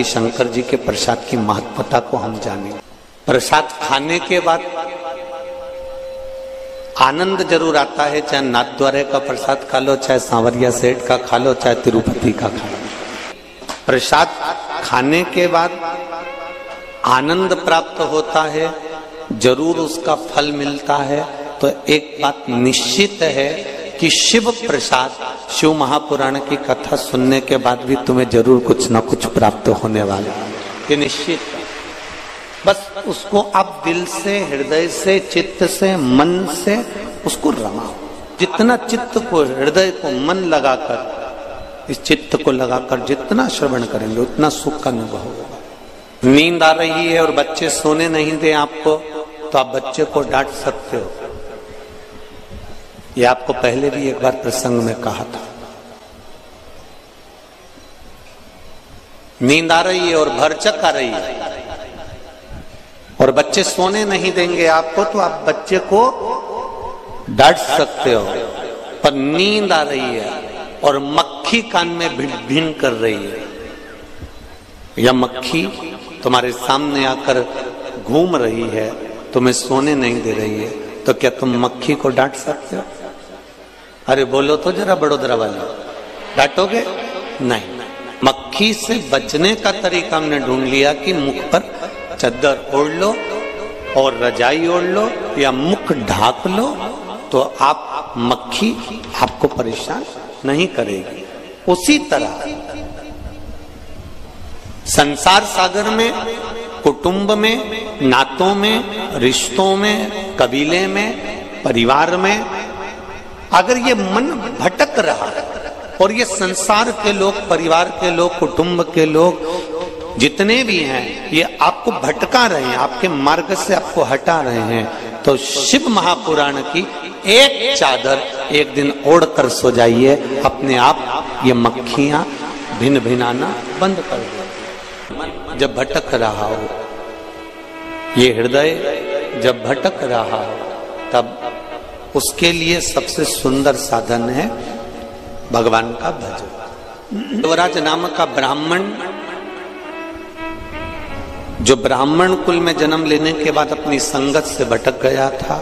शंकर जी के प्रसाद की महत्वता को हम जानें। प्रसाद खाने के बाद आनंद जरूर आता है, चाहे नाथद्वारे का प्रसाद खा लो, चाहे सांवरिया सेठ का खा लो, चाहे तिरुपति का खा लो। प्रसाद खाने के बाद आनंद प्राप्त होता है, जरूर उसका फल मिलता है। तो एक बात निश्चित है कि शिव प्रसाद, शिव महापुराण की कथा सुनने के बाद भी तुम्हें जरूर कुछ ना कुछ प्राप्त होने वाला है, ये निश्चित है। बस उसको आप दिल से, हृदय से, चित्त से, मन से उसको रमाओ। जितना चित्त को, हृदय को, मन लगाकर, इस चित्त को लगाकर जितना श्रवण करेंगे उतना सुख का अनुभव होगा। नींद आ रही है और बच्चे सोने नहीं दे आपको, तो आप बच्चे को डांट सकते हो। ये आपको पहले भी एक बार प्रसंग में कहा था। नींद आ रही है और भरचक आ रही है और बच्चे सोने नहीं देंगे आपको, तो आप बच्चे को डांट सकते हो। पर नींद आ रही है और मक्खी कान में भिन कर रही है, या मक्खी तुम्हारे सामने आकर घूम रही है, तुम्हें सोने नहीं दे रही है, तो क्या तुम मक्खी को डांट सकते हो? अरे बोलो तो जरा बड़ोदरा वाले, डांटोगे? नहीं। मक्खी से बचने का तरीका हमने ढूंढ लिया कि मुख पर चद्दर ओढ़ लो और रजाई ओढ़ लो या मुख ढाक लो, तो आप मक्खी आपको परेशान नहीं करेगी। उसी तरह संसार सागर में, कुटुंब में, नातों में, रिश्तों में, कबीले में, परिवार में अगर ये मन भटक रहा है और ये संसार के लोग, परिवार के लोग, कुटुंब के लोग जितने भी हैं, ये आपको भटका रहे हैं, आपके मार्ग से आपको हटा रहे हैं, तो शिव महापुराण की एक चादर एक दिन ओढ़ कर सो जाइए, अपने आप ये मक्खियां भिन भिनाना बंद कर दो। जब भटक रहा हो, ये हृदय जब भटक रहा हो, तब उसके लिए सबसे सुंदर साधन है भगवान का भजन। देवराज नाम का ब्राह्मण, जो ब्राह्मण कुल में जन्म लेने के बाद अपनी संगत से भटक गया था,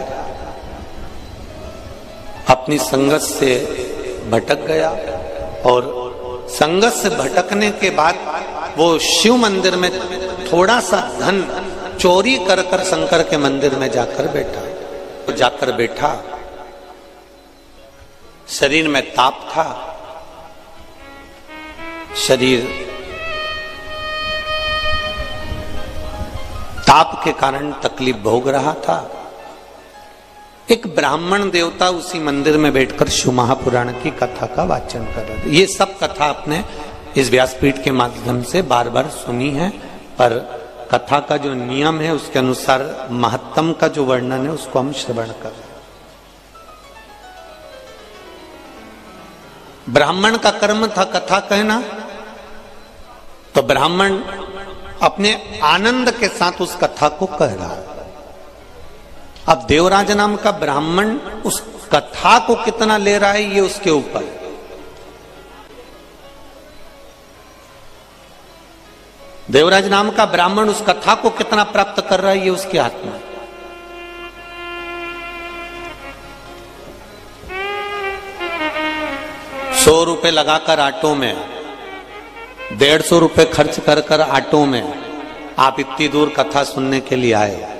अपनी संगत से भटक गया और संगत से भटकने के बाद वो शिव मंदिर में थोड़ा सा धन चोरी कर कर शंकर के मंदिर में जाकर बैठा। तो जाकर बैठा, शरीर में ताप था, शरीर ताप के कारण तकलीफ भोग रहा था। एक ब्राह्मण देवता उसी मंदिर में बैठकर शिव महापुराण की कथा का वाचन कर रहे थे। ये सब कथा आपने इस व्यासपीठ के माध्यम से बार बार सुनी है, पर कथा का जो नियम है उसके अनुसार महत्तम का जो वर्णन है उसको हम श्रवण कर रहे हैं। ब्राह्मण का कर्म था कथा कहना, तो ब्राह्मण अपने आनंद के साथ उस कथा को कह रहा है। अब देवराज नाम का ब्राह्मण उस कथा को कितना ले रहा है ये उसके ऊपर। देवराज नाम का ब्राह्मण उस कथा को कितना प्राप्त कर रहा है ये उसके हाथ में। ₹100 लगाकर ऑटो में, 150 रुपए खर्च कर कर ऑटो में आप इतनी दूर कथा सुनने के लिए आए।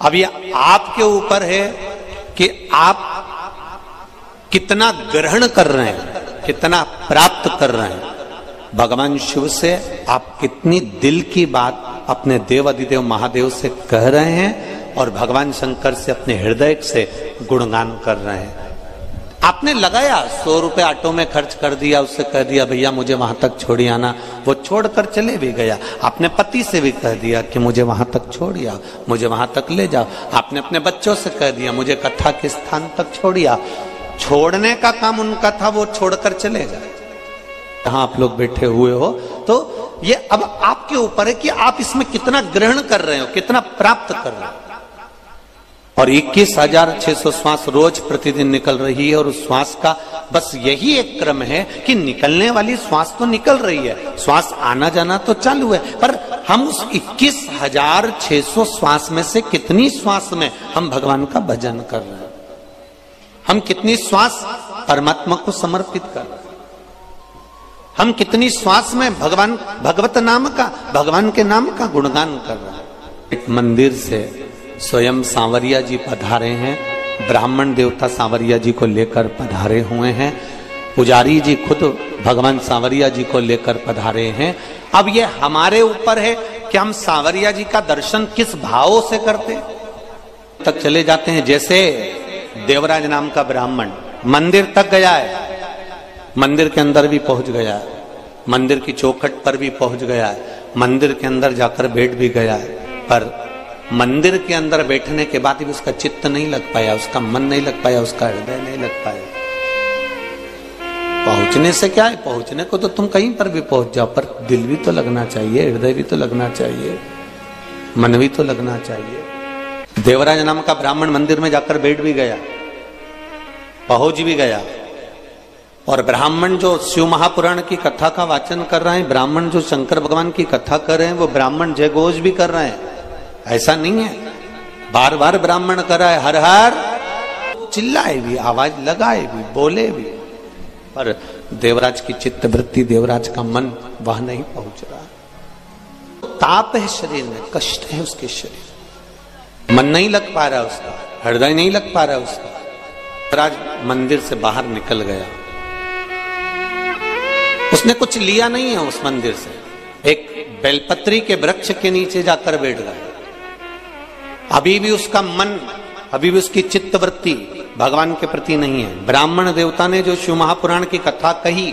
अब ये आपके ऊपर है कि आप कितना ग्रहण कर रहे हैं, कितना प्राप्त कर रहे हैं। भगवान शिव से आप कितनी दिल की बात अपने देव अधिदेव महादेव से कह रहे हैं और भगवान शंकर से अपने हृदय से गुणगान कर रहे हैं। आपने लगाया ₹100 ऑटो में खर्च कर दिया, उससे कह दिया भैया मुझे वहां तक छोड़ी आना, वो छोड़कर चले भी गया। आपने पति से भी कह दिया कि मुझे वहां तक छोड़िया, मुझे वहां तक ले जाओ। आपने अपने बच्चों से कह दिया मुझे कथा के स्थान तक छोड़िया। छोड़ने का काम उनका था, वो छोड़कर चले गए। जहां आप लोग बैठे हुए हो, तो ये अब आपके ऊपर है कि आप इसमें कितना ग्रहण कर रहे हो, कितना प्राप्त कर रहे हो। और 21,600 श्वास रोज प्रतिदिन निकल रही है। और उस श्वास का बस यही एक क्रम है कि निकलने वाली श्वास तो निकल रही है, श्वास आना जाना तो चालू है, पर हम उस 21,600 श्वास में से कितनी श्वास में हम भगवान का भजन कर रहे हैं, हम कितनी श्वास परमात्मा को समर्पित कर रहे हैं, हम कितनी श्वास में भगवान भगवत नाम का, भगवान के नाम का गुणगान कर रहे हैं। एक मंदिर से स्वयं सांवरिया जी पधारे हैं, ब्राह्मण देवता सांवरिया जी को लेकर पधारे हुए हैं, पुजारी जी खुद भगवान सांवरिया जी को लेकर पधारे हैं। अब ये हमारे ऊपर है कि हम सांवरिया जी का दर्शन किस भाव से करते तक चले जाते हैं। जैसे देवराज नाम का ब्राह्मण मंदिर तक गया है, मंदिर के अंदर भी पहुंच गया है, मंदिर की चौखट पर भी पहुंच गया है, मंदिर के अंदर जाकर बैठ भी गया है, पर मंदिर के अंदर बैठने के बाद भी उसका चित्त नहीं लग पाया, उसका मन नहीं लग पाया, उसका हृदय नहीं लग पाया। पहुंचने से क्या है, पहुंचने को तो तुम कहीं पर भी पहुंच जाओ, पर दिल भी तो लगना चाहिए, हृदय भी तो लगना चाहिए, मन भी तो लगना चाहिए। देवराज नाम का ब्राह्मण मंदिर में जाकर बैठ भी गया, पहुंच भी गया, और ब्राह्मण जो शिव महापुराण की कथा का वाचन कर रहे हैं, ब्राह्मण जो शंकर भगवान की कथा कर रहे हैं, वो ब्राह्मण जयघोष भी कर रहे हैं। ऐसा नहीं है, बार बार ब्राह्मण कर रहा है, हर हर चिल्लाए भी, आवाज लगाए भी, बोले भी, पर देवराज की चित्त वृत्ति, देवराज का मन वह नहीं पहुंच रहा। ताप है शरीर में, कष्ट है उसके शरीर, मन नहीं लग पा रहा उसका, हृदय नहीं लग पा रहा उसका। देवराज मंदिर से बाहर निकल गया, उसने कुछ लिया नहीं है उस मंदिर से, एक बेलपत्री के वृक्ष के नीचे जाकर बैठ गया। अभी भी उसका मन, अभी भी उसकी चित्तवृत्ति भगवान के प्रति नहीं है। ब्राह्मण देवता ने जो शिव महापुराण की कथा कही,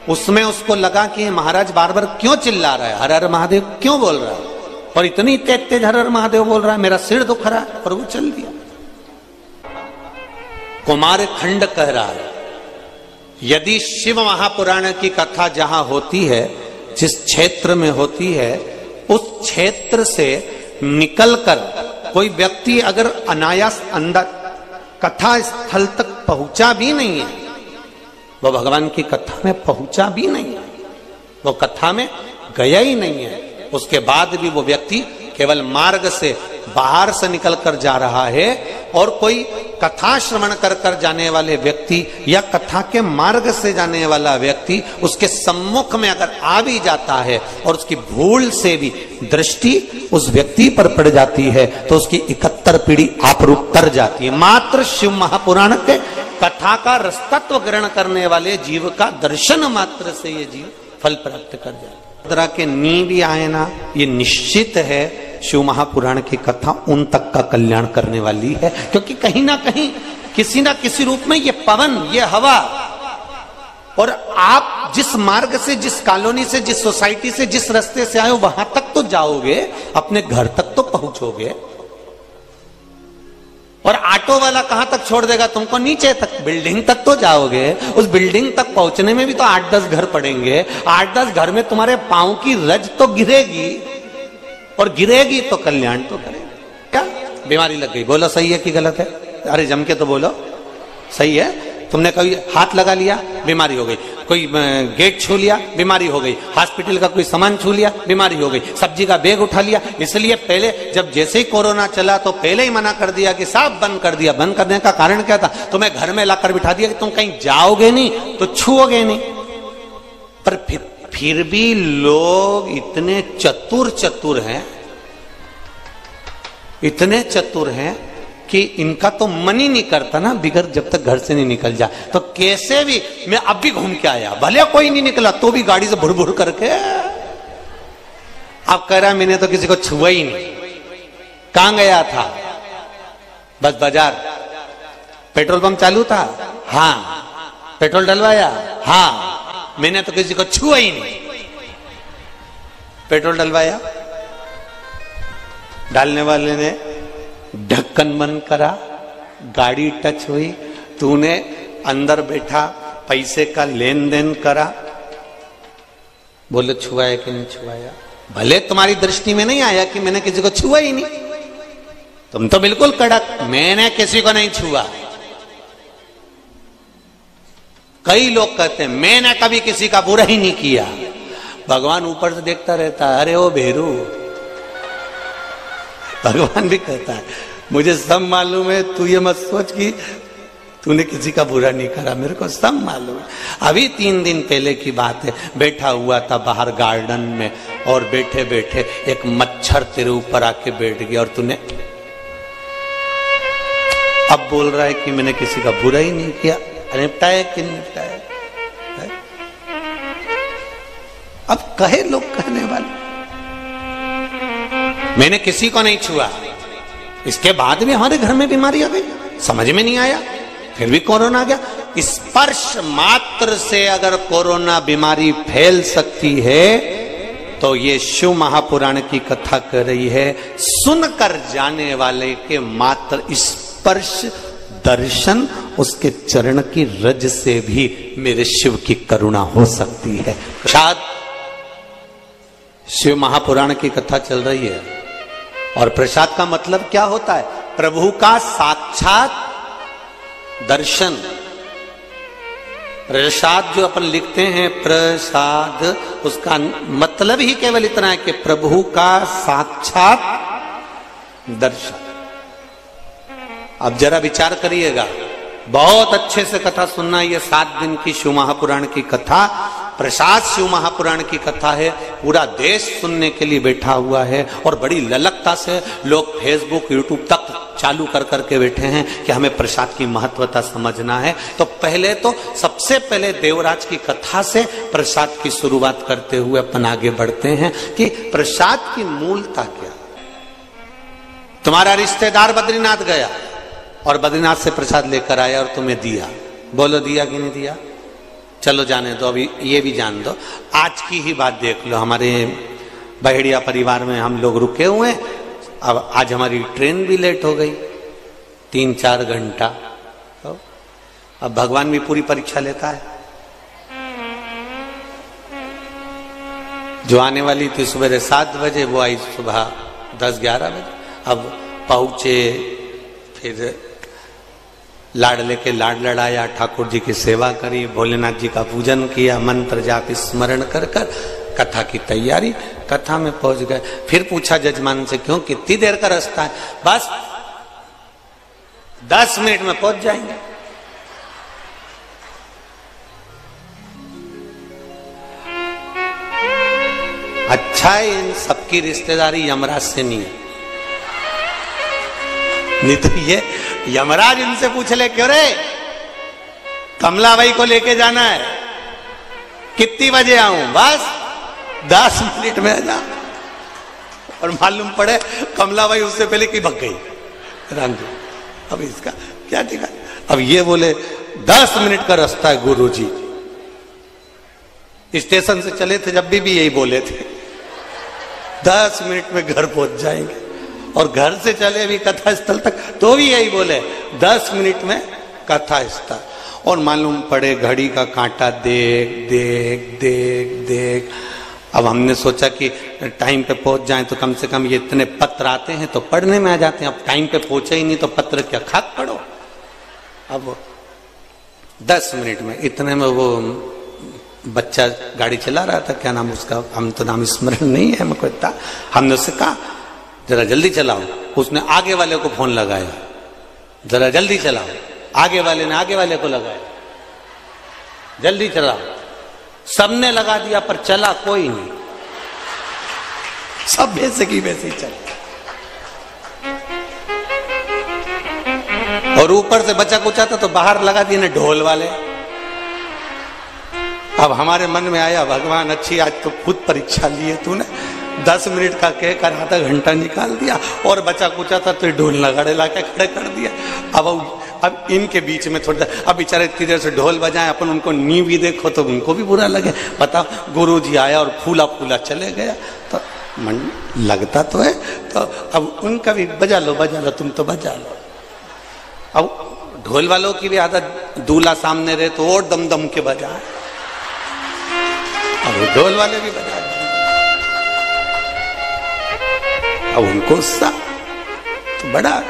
उसमें उसको लगा कि महाराज बार बार क्यों चिल्ला रहा है, हर हर महादेव क्यों बोल रहा है, और इतनी तेज तेज हर हर महादेव बोल रहा है, मेरा सिर दुख रहा है, और वो चल दिया। कुमार खंड कह रहा है, यदि शिव महापुराण की कथा जहां होती है, जिस क्षेत्र में होती है, उस क्षेत्र से निकलकर कोई व्यक्ति अगर अनायास अंदर कथा स्थल तक पहुंचा भी नहीं है, वो भगवान की कथा में पहुंचा भी नहीं है, वो कथा में गया ही नहीं है, उसके बाद भी वो व्यक्ति केवल मार्ग से बाहर से निकलकर जा रहा है, और कोई कथा श्रवण कर कर जाने वाले व्यक्ति या कथा के मार्ग से जाने वाला व्यक्ति उसके सम्मुख में अगर आ भी जाता है और उसकी भूल से भी दृष्टि उस व्यक्ति पर पड़ जाती है, तो उसकी 71 पीढ़ी आपरूप तर जाती है। मात्र शिव महापुराण के कथा का रसतत्व ग्रहण करने वाले जीव का दर्शन मात्र से ये जीव फल प्राप्त कर जाए। तरह के नी भी आए ना, ये निश्चित है शिव महापुराण की कथा उन तक का कल्याण करने वाली है, क्योंकि कहीं ना कहीं किसी ना किसी रूप में ये पवन, ये हवा, और आप जिस मार्ग से, जिस कॉलोनी से, जिस सोसाइटी से, जिस रास्ते से आए हो, वहां तक तो जाओगे, अपने घर तक तो पहुंचोगे, और ऑटो वाला कहां तक छोड़ देगा तुमको, नीचे तक, बिल्डिंग तक तो जाओगे। उस बिल्डिंग तक पहुंचने में भी तो 8-10 घर पड़ेंगे, 8-10 घर में तुम्हारे पांव की रज तो गिरेगी, और गिरेगी तो कल्याण तो करेगी। क्या बीमारी लग गई, बोलो सही है कि गलत है? अरे जम के तो बोलो, सही है। तुमने कभी हाथ लगा लिया, बीमारी हो गई, कोई गेट छू लिया, बीमारी हो गई, हॉस्पिटल का कोई सामान छू लिया, बीमारी हो गई, सब्जी का बैग उठा लिया। इसलिए पहले जब जैसे ही कोरोना चला तो पहले ही मना कर दिया कि साफ बंद कर दिया। बंद करने का कारण क्या था? तुम्हें घर में लाकर बिठा दिया कि तुम कहीं जाओगे नहीं तो छुओगे नहीं। पर फिर भी लोग इतने चतुर हैं, इतने चतुर हैं कि इनका तो मन ही नहीं करता ना बिगर जब तक घर से नहीं निकल जाए। तो कैसे भी मैं अब भी घूम के आया, भले कोई नहीं निकला तो भी गाड़ी से भुर करके। अब कह रहा मैंने तो किसी को छुआ ही नहीं। कहां गया था? बस बाजार। पेट्रोल पंप चालू था? हाँ। पेट्रोल डलवाया? हाँ। मैंने तो किसी को छुआ ही नहीं। पेट्रोल डलवाया, डालने वाले ने ढक्कन बंद करा, गाड़ी टच हुई, तूने अंदर बैठा पैसे का लेन देन करा, बोले छुआया कि नहीं छुआया? भले तुम्हारी दृष्टि में नहीं आया कि मैंने किसी को छुआ ही नहीं, तुम तो बिल्कुल कड़क। मैंने किसी को नहीं छुआ। कई लोग कहते हैं मैंने कभी किसी का बुरा ही नहीं किया। भगवान ऊपर से देखता रहता है, अरे ओ भेरू। भगवान भी कहता है मुझे सब मालूम है, तू ये मत सोच कि तूने किसी का बुरा नहीं करा, मेरे को सब मालूम है। अभी 3 दिन पहले की बात है, बैठा हुआ था बाहर गार्डन में और बैठे बैठे एक मच्छर तेरे ऊपर आके बैठ गया और तूने अब बोल रहा है कि मैंने किसी का बुरा ही नहीं किया। निपटाया कि निपटाया? अब कहे लोग कहने वाले मैंने किसी को नहीं छुआ, इसके बाद भी हमारे घर में बीमारी आ गई, समझ में नहीं आया, फिर भी कोरोना आ गया। स्पर्श मात्र से अगर कोरोना बीमारी फैल सकती है तो ये शिव महापुराण की कथा कर रही है, सुनकर जाने वाले के मात्र स्पर्श दर्शन उसके चरण की रज से भी मेरे शिव की करुणा हो सकती है। शायद शिव महापुराण की कथा चल रही है और प्रसाद का मतलब क्या होता है? प्रभु का साक्षात दर्शन। प्रसाद जो अपन लिखते हैं प्रसाद, उसका मतलब ही केवल इतना है कि प्रभु का साक्षात दर्शन। अब जरा विचार करिएगा, बहुत अच्छे से कथा सुनना। ये 7 दिन की शिव महापुराण की कथा, प्रसाद शिव महापुराण की कथा है। पूरा देश सुनने के लिए बैठा हुआ है और बड़ी ललकता से लोग फेसबुक यूट्यूब तक चालू कर करके बैठे हैं कि हमें प्रसाद की महत्वता समझना है। तो सबसे पहले देवराज की कथा से प्रसाद की शुरुआत करते हुए अपन आगे बढ़ते हैं कि प्रसाद की मूलता क्या। तुम्हारा रिश्तेदार बद्रीनाथ गया और बद्रीनाथ से प्रसाद लेकर आया और तुम्हें दिया, बोलो दिया कि नहीं दिया? चलो जाने दो, अभी ये भी जान दो। आज की ही बात देख लो, हमारे बहेड़िया परिवार में हम लोग रुके हुए हैं। अब आज हमारी ट्रेन भी लेट हो गई 3-4 घंटा। तो अब भगवान भी पूरी परीक्षा लेता है। जो आने वाली थी सुबह 7 बजे, वो आई सुबह 10-11 बजे। अब पहुंचे, फिर लाड लेके लाड लड़ाया, ठाकुर जी की सेवा करी, भोलेनाथ जी का पूजन किया, मंत्र जाप स्मरण कर कर कथा की तैयारी। कथा में पहुंच गए, फिर पूछा जजमान से क्यों, कितनी देर का रास्ता है? बस 10 मिनट में पहुंच जाएंगे। अच्छा है इन सबकी रिश्तेदारी यमराज से नहीं है, नहीं तो ये यमराज इनसे पूछ ले, क्यों रे कमलाबाई को लेके जाना है, कितनी बजे आऊं? बस 10 मिनट में आ जा। और मालूम पड़े कमलाबाई उससे पहले की भग गई रामजी। अब इसका क्या दिखा? अब ये बोले 10 मिनट का रास्ता है गुरुजी। स्टेशन से चले थे जब भी यही बोले थे 10 मिनट में घर पहुंच जाएंगे। और घर से चले भी कथा स्थल तक तो भी यही बोले 10 मिनट में कथा स्थल। और मालूम पड़े घड़ी का कांटा देख देख देख देख। अब हमने सोचा कि टाइम पे पहुंच जाएं तो कम से कम ये इतने पत्र आते हैं तो पढ़ने में आ जाते हैं। अब टाइम पे पहुंचे ही नहीं तो पत्र क्या खाक पढ़ो। अब 10 मिनट में इतने में वो बच्चा गाड़ी चला रहा था, क्या नाम उसका, हम तो नाम स्मरण नहीं है हमको इतना। हमने उससे कहा जरा जल्दी चलाओ। उसने आगे वाले को फोन लगाया, जरा जल्दी चलाओ। आगे वाले ने आगे वाले को लगाया, जल्दी चलाओ। सबने लगा दिया पर चला कोई नहीं, सब वैसे की वैसे ही चला। और ऊपर से बचा कुचा था तो बाहर लगा दिए ने ढोल वाले। अब हमारे मन में आया भगवान अच्छी आज तो खुद परीक्षा ली है तूने, 10 मिनट का कहकर आधा घंटा निकाल दिया और बचा कुचा था तो ढोल लगाड़े लाके खड़े कर दिया। अब इनके बीच में थोड़ा, अब बेचारे इतनी देर से ढोल बजाए, अपन उनको नी भी देखो तो उनको भी बुरा लगे। बताओ गुरुजी आया और फूला फूला चले गया तो मन लगता तो है। तो अब उनका भी बजा लो तुम तो बजा लो। अब ढोल वालों की भी आदत, दूल्हा सामने रहे तो और दम दम के बजाए, अब ढोल वाले भी बजा रहे। अब उनको गुस्सा तो बड़ा,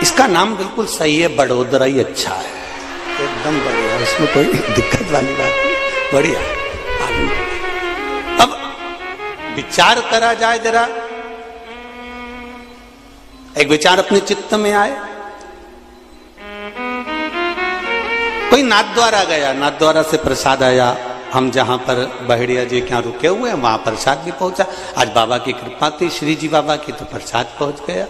इसका नाम बिल्कुल सही है, बड़ोदरा ही अच्छा है, एकदम बढ़िया, इसमें कोई दिक्कत वाली बात नहीं, बढ़िया। अब विचार करा जाए जरा, एक विचार अपने चित्त में आए। कोई नाथद्वारा गया, नाथद्वारा से प्रसाद आया, हम जहां पर बहेड़िया जी क्या रुके हुए हैं वहां प्रसाद भी पहुंचा। आज बाबा की कृपा थी, श्री जी बाबा की, तो प्रसाद पहुंच गया।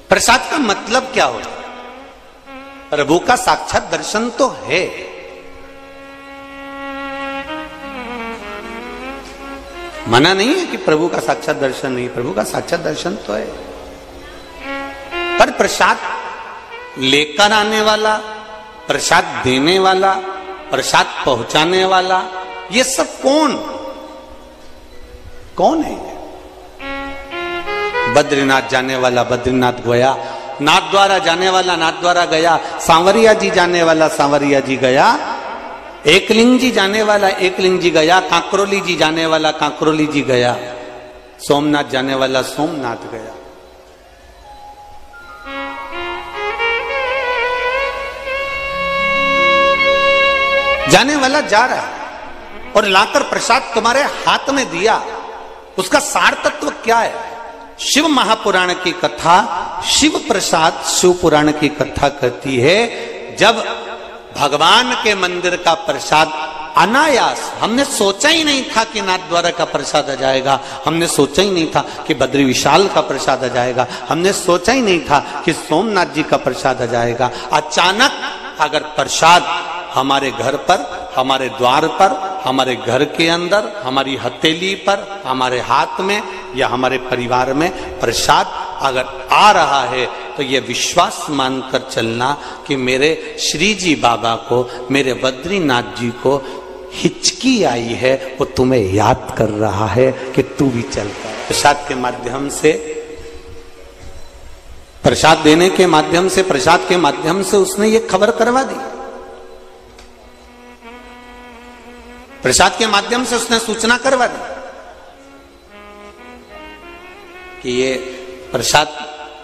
प्रसाद का मतलब क्या होता है? प्रभु का साक्षात दर्शन तो है। मना नहीं है कि प्रभु का साक्षात दर्शन नहीं, प्रभु का साक्षात दर्शन तो है, पर प्रसाद लेकर आने वाला, प्रसाद देने वाला, प्रसाद पहुंचाने वाला, ये सब कौन है? बद्रीनाथ जाने वाला बद्रीनाथ गया, नाथ द्वारा जाने वाला नाथ द्वारा गया, सांवरिया जी जाने वाला सांवरिया जी गया, एकलिंग जी जाने वाला एकलिंग जी गया, कांकरोली जी जाने वाला कांकरोली जी गया, सोमनाथ जाने वाला सोमनाथ गया। जाने वाला जा रहा है और लाकर प्रसाद तुम्हारे हाथ में दिया, उसका सार तत्व क्या है? शिव महापुराण की कथा, शिव प्रसाद शिव पुराण की कथा कहती है, जब भगवान के मंदिर का प्रसाद अनायास, हमने सोचा ही नहीं था कि नाथ द्वारा का प्रसाद आ जाएगा, हमने सोचा ही नहीं था कि बद्री विशाल का प्रसाद आ जाएगा, हमने सोचा ही नहीं था कि सोमनाथ जी का प्रसाद आ जाएगा। अचानक अगर प्रसाद हमारे घर पर, हमारे द्वार पर, हमारे घर के अंदर, हमारी हथेली पर, हमारे हाथ में या हमारे परिवार में प्रसाद अगर आ रहा है, तो यह विश्वास मानकर चलना कि मेरे श्री जी बाबा को, मेरे बद्रीनाथ जी को हिचकी आई है, वो तुम्हें याद कर रहा है कि तू भी चल कर। प्रसाद के माध्यम से, प्रसाद देने के माध्यम से, प्रसाद के माध्यम से उसने ये खबर करवा दी, प्रसाद के माध्यम से उसने सूचना करवा दी कि ये प्रसाद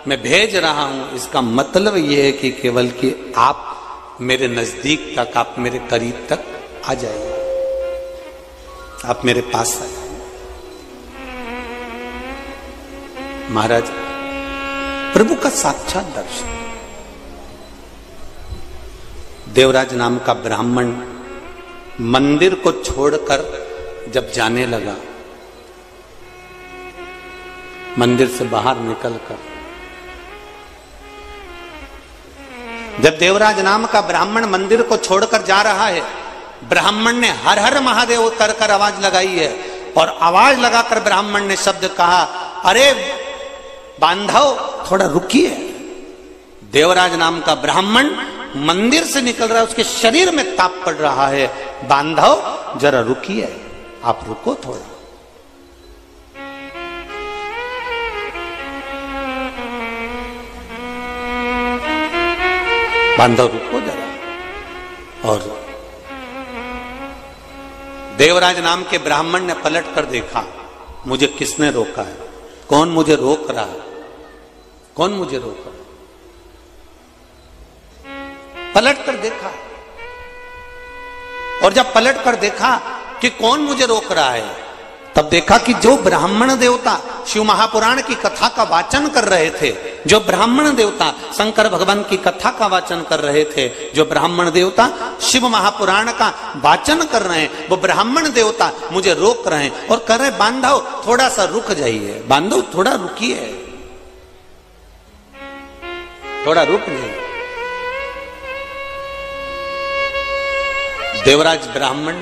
मैं भेज रहा हूं। इसका मतलब ये है कि केवल कि आप मेरे नजदीक तक, आप मेरे करीब तक आ जाइए, आप मेरे पास आ जाइए। महाराज, प्रभु का साक्षात दर्शन। देवराज नाम का ब्राह्मण मंदिर को छोड़कर जब जाने लगा, मंदिर से बाहर निकलकर, जब देवराज नाम का ब्राह्मण मंदिर को छोड़कर जा रहा है, ब्राह्मण ने हर हर महादेव कर कर आवाज लगाई है, और आवाज लगाकर ब्राह्मण ने शब्द कहा, अरे बांधव थोड़ा रुकिए। देवराज नाम का ब्राह्मण मंदिर से निकल रहा है, उसके शरीर में ताप पड़ रहा है, बांधव जरा रुकिए, आप रुको थोड़ा। बांधव रुको जरा। और देवराज नाम के ब्राह्मण ने पलट कर देखा, मुझे किसने रोका है, कौन मुझे रोक रहा है, कौन मुझे रोक रहा है। पलट कर देखा, और जब पलट कर देखा कि कौन मुझे रोक रहा है, तब देखा कि जो ब्राह्मण देवता शिव महापुराण की कथा का वाचन कर रहे थे, जो ब्राह्मण देवता शंकर भगवान की कथा का वाचन कर रहे थे, जो ब्राह्मण देवता शिव महापुराण का वाचन कर रहे हैं, वो ब्राह्मण देवता मुझे रोक रहे हैं और कह रहे, बांधव थोड़ा सा रुक जाइए, बांधव थोड़ा रुकिए, थोड़ा रुक जाइए। देवराज ब्राह्मण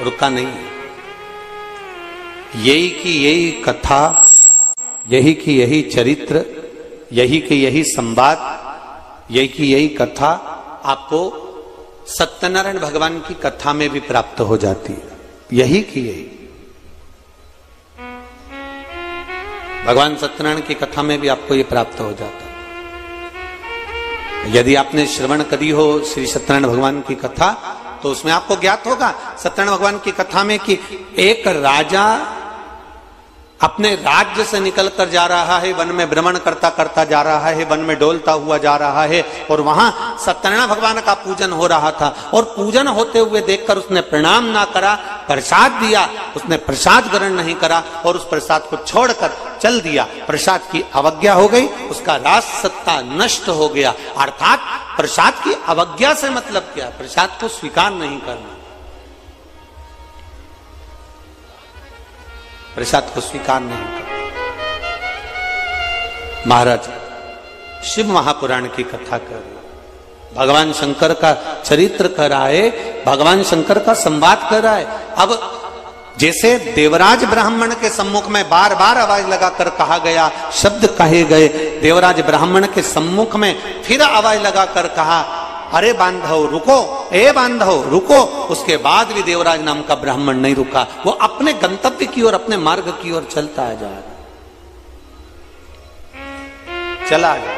रुका नहीं है। यही की यही कथा, यही की यही चरित्र, यही की यही संवाद, यही की यही कथा आपको सत्यनारायण भगवान की कथा में भी प्राप्त हो जाती है। यही की यही भगवान सत्यनारायण की कथा में भी आपको ये प्राप्त हो जाता है। यदि आपने श्रवण करी हो श्री सत्यनारायण भगवान की कथा, तो उसमें आपको ज्ञात होगा सत्यनारायण भगवान की कथा में कि एक राजा अपने राज्य से निकलकर जा रहा है, वन में भ्रमण करता करता जा रहा है, वन में डोलता हुआ जा रहा है, और वहां सत्यनारायण भगवान का पूजन हो रहा था, और पूजन होते हुए देखकर उसने प्रणाम ना करा, प्रसाद दिया, उसने प्रसाद ग्रहण नहीं करा और उस प्रसाद को छोड़कर चल दिया। प्रसाद की अवज्ञा हो गई, उसका राज सत्ता नष्ट हो गया। अर्थात प्रसाद की अवज्ञा से मतलब क्या? प्रसाद को स्वीकार नहीं करना, प्रसाद को स्वीकार नहीं करना। महाराज शिव महापुराण की कथा कर रहे, भगवान शंकर का चरित्र कर आए, भगवान शंकर का संवाद कर आए। अब जैसे देवराज ब्राह्मण के सम्मुख में बार बार आवाज लगाकर कहा गया, शब्द कहे गए, देवराज ब्राह्मण के सम्मुख में फिर आवाज लगाकर कहा, अरे बांधव रुको, ए बांधव रुको। उसके बाद भी देवराज नाम का ब्राह्मण नहीं रुका, वो अपने गंतव्य की ओर, अपने मार्ग की ओर चलता जा रहा, चला जा।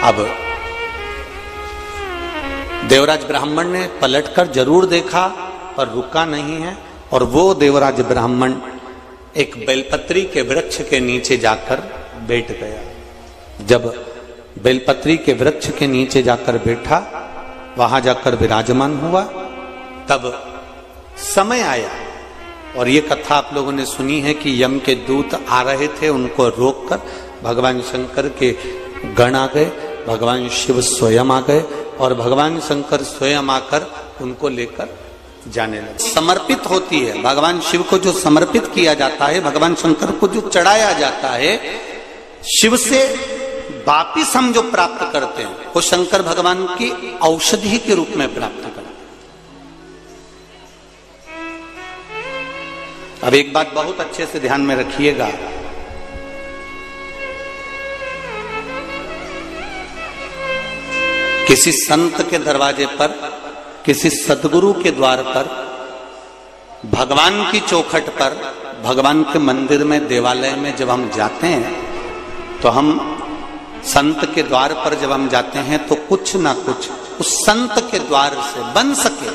अब देवराज ब्राह्मण ने पलटकर जरूर देखा पर रुका नहीं है, और वो देवराज ब्राह्मण एक बेलपत्री के वृक्ष के नीचे जाकर बैठ गया। जब बेलपत्री के वृक्ष के नीचे जाकर बैठा, वहां जाकर विराजमान हुआ, तब समय आया। और ये कथा आप लोगों ने सुनी है कि यम के दूत आ रहे थे, उनको रोककर भगवान शंकर के गण आ गए, भगवान शिव स्वयं आ गए, और भगवान शंकर स्वयं आकर उनको लेकर जाने लगे। समर्पित होती है, भगवान शिव को जो समर्पित किया जाता है, भगवान शंकर को जो चढ़ाया जाता है, शिव से वापिस हम जो प्राप्त करते हैं वो शंकर भगवान की औषधि के रूप में प्राप्त करते हैं। अब एक बात बहुत अच्छे से ध्यान में रखिएगा, किसी संत के दरवाजे पर, किसी सदगुरु के द्वार पर, भगवान की चौखट पर, भगवान के मंदिर में, देवालय में जब हम जाते हैं तो हम संत के द्वार पर जब हम जाते हैं तो कुछ ना कुछ उस संत के द्वार से बन सके।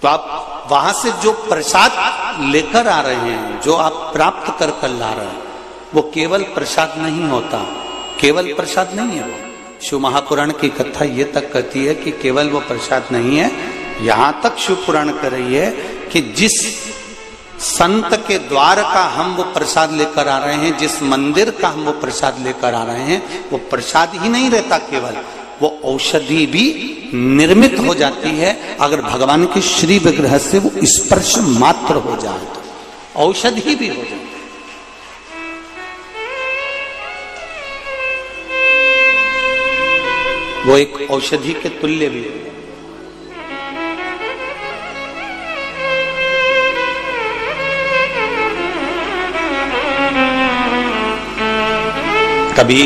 तो आप वहां से जो प्रसाद लेकर आ रहे हैं, जो आप प्राप्त कर कर ला रहे हैं, वो केवल प्रसाद नहीं होता, केवल प्रसाद नहीं है। वो शिव महापुराण की कथा ये तक कहती है कि केवल वो प्रसाद नहीं है, यहां तक शिव पुराण कर रही है कि जिस संत के द्वार का हम वो प्रसाद लेकर आ रहे हैं, जिस मंदिर का हम वो प्रसाद लेकर आ रहे हैं, वो प्रसाद ही नहीं रहता, केवल वो औषधि भी निर्मित हो जाती है। अगर भगवान के श्री विग्रह से वो स्पर्श मात्र हो जाए तो औषधि भी हो जाए। वो एक औषधि के तुल्य भी है। कभी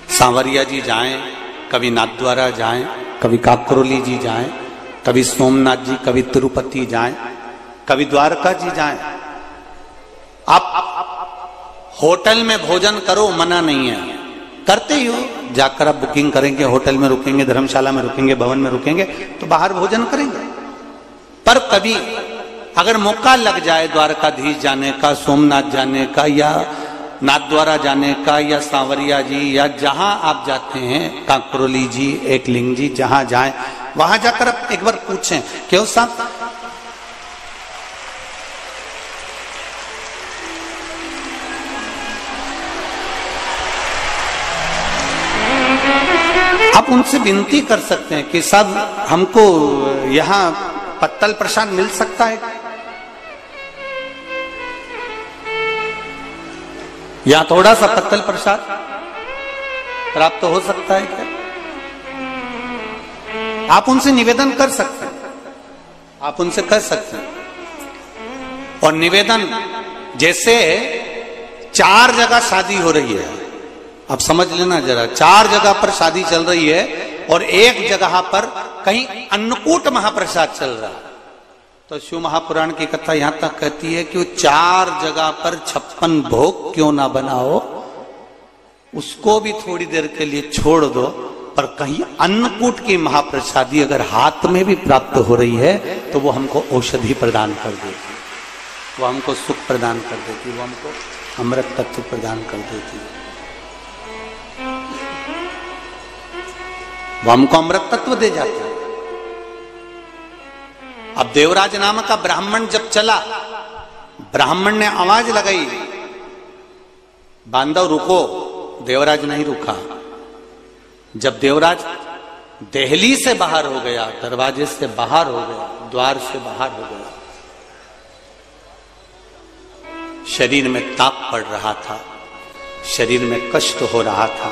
सांवरिया जी जाएं, कभी नाथद्वारा जाएं, कभी काकरोली जी जाएं, कभी सोमनाथ जी, कभी तिरुपति जाएं, कभी द्वारका जी जाएं। आप होटल में भोजन करो, मना नहीं है, करते ही हो, जाकर आप बुकिंग करेंगे, होटल में रुकेंगे, धर्मशाला में रुकेंगे, भवन में रुकेंगे, तो बाहर भोजन करेंगे। पर कभी अगर मौका लग जाए द्वारकाधीश जाने का, सोमनाथ जाने का, या नाथद्वारा जाने का, या सांवरिया जी, या जहां आप जाते हैं, काकरोली जी, एकलिंग जी, जहां जाएं, वहां जाकर आप एक बार पूछें, क्यों साहब आप उनसे विनती कर सकते हैं कि साहब हमको यहाँ पत्तल प्रसाद मिल सकता है, या थोड़ा सा पत्तल प्रसाद प्राप्त हो सकता है क्या? आप उनसे निवेदन कर सकते हैं, आप उनसे कर सकते हैं। और निवेदन जैसे 4 जगह शादी हो रही है, आप समझ लेना जरा, 4 जगह पर शादी चल रही है और एक जगह पर कहीं अन्नकूट महाप्रसाद चल रहा है, तो शिव महापुराण की कथा यहां तक कहती है कि वो 4 जगह पर 56 भोग क्यों ना बनाओ, उसको भी थोड़ी देर के लिए छोड़ दो, पर कहीं अन्नकूट की महाप्रसादी अगर हाथ में भी प्राप्त हो रही है तो वो हमको औषधि प्रदान कर देती, वो हमको सुख प्रदान कर देती, वो हमको अमृत तत्व प्रदान कर देती, वो हमको अमृत तत्व दे जाती है। अब देवराज नाम का ब्राह्मण जब चला, ब्राह्मण ने आवाज लगाई, बांधव रुको, देवराज नहीं रुका। जब देवराज देहली से बाहर हो गया, दरवाजे से बाहर हो गया, द्वार से बाहर हो गया, शरीर में ताप पड़ रहा था, शरीर में कष्ट हो रहा था।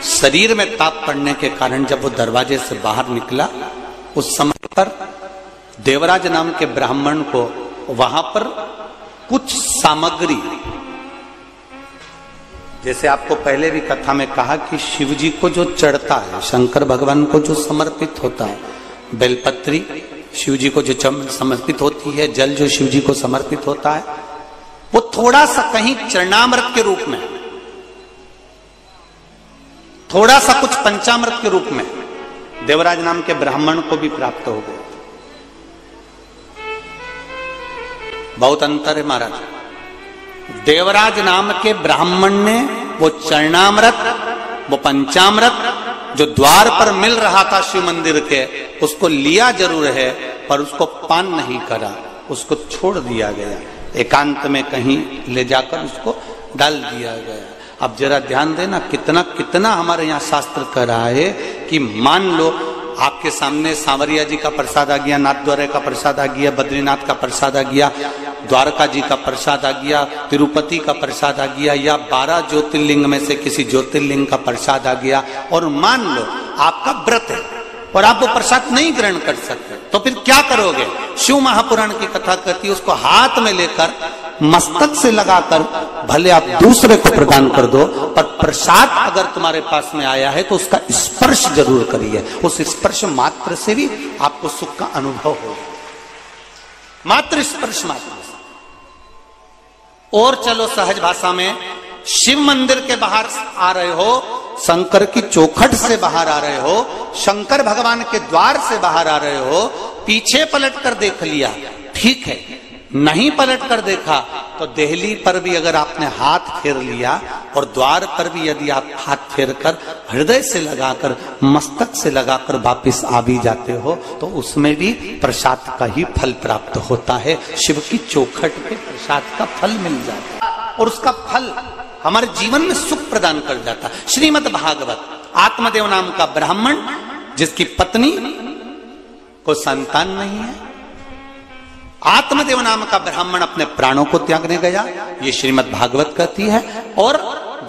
शरीर में ताप पड़ने के कारण जब वो दरवाजे से बाहर निकला, उस समय पर देवराज नाम के ब्राह्मण को वहां पर कुछ सामग्री, जैसे आपको पहले भी कथा में कहा कि शिव जी को जो चढ़ता है, शंकर भगवान को जो समर्पित होता है, बेलपत्री शिव जी को जो समर्पित होती है, जल जो शिव जी को समर्पित होता है, वो थोड़ा सा कहीं चरणामृत के रूप में, थोड़ा सा कुछ पंचामृत के रूप में देवराज नाम के ब्राह्मण को भी प्राप्त हो गया। बहुत अंतर है महाराज। देवराज नाम के ब्राह्मण ने वो चरणामृत, वो पंचामृत जो द्वार पर मिल रहा था शिव मंदिर के, उसको लिया जरूर है पर उसको पान नहीं करा, उसको छोड़ दिया गया, एकांत में कहीं ले जाकर उसको डाल दिया गया। अब जरा ध्यान देना, कितना कितना हमारे यहाँ शास्त्र कह रहा है कि मान लो आपके सामने सांवरिया जी का प्रसाद आ गया, नाथद्वारा का प्रसाद आ गया, बद्रीनाथ का प्रसाद आ गया, द्वारका जी का प्रसाद आ गया, तिरुपति का प्रसाद आ गया, या 12 ज्योतिर्लिंग में से किसी ज्योतिर्लिंग का प्रसाद आ गया, और मान लो आपका व्रत है और आप वो प्रसाद नहीं ग्रहण कर सकते, तो फिर क्या करोगे? शिव महापुराण की कथा कहती है, उसको हाथ में लेकर मस्तक से लगाकर भले आप दूसरे को प्रदान कर दो, पर प्रसाद अगर तुम्हारे पास में आया है तो उसका स्पर्श जरूर करिए। उस स्पर्श मात्र से भी आपको सुख का अनुभव होगा, मात्र स्पर्श मात्र। और चलो सहज भाषा में, शिव मंदिर के बाहर आ रहे हो, शंकर की चौखट से बाहर आ रहे हो, शंकर भगवान के द्वार से बाहर आ रहे हो, पीछे पलट कर देख लिया, ठीक है। नहीं पलट कर देखा तो देहली पर भी अगर आपने हाथ फेर लिया और द्वार पर भी यदि आप हाथ फेर कर हृदय से लगाकर, मस्तक से लगाकर वापिस आ भी जाते हो तो उसमें भी प्रसाद का ही फल प्राप्त होता है। शिव की चौखट पे प्रसाद का फल मिल जाता है और उसका फल हमारे जीवन में सुख प्रदान कर जाता है। श्रीमद् भागवत, आत्मदेव नाम का ब्राह्मण जिसकी पत्नी को संतान नहीं है, आत्मदेव नाम का ब्राह्मण अपने प्राणों को त्यागने गया, ये श्रीमद् भागवत कहती है। और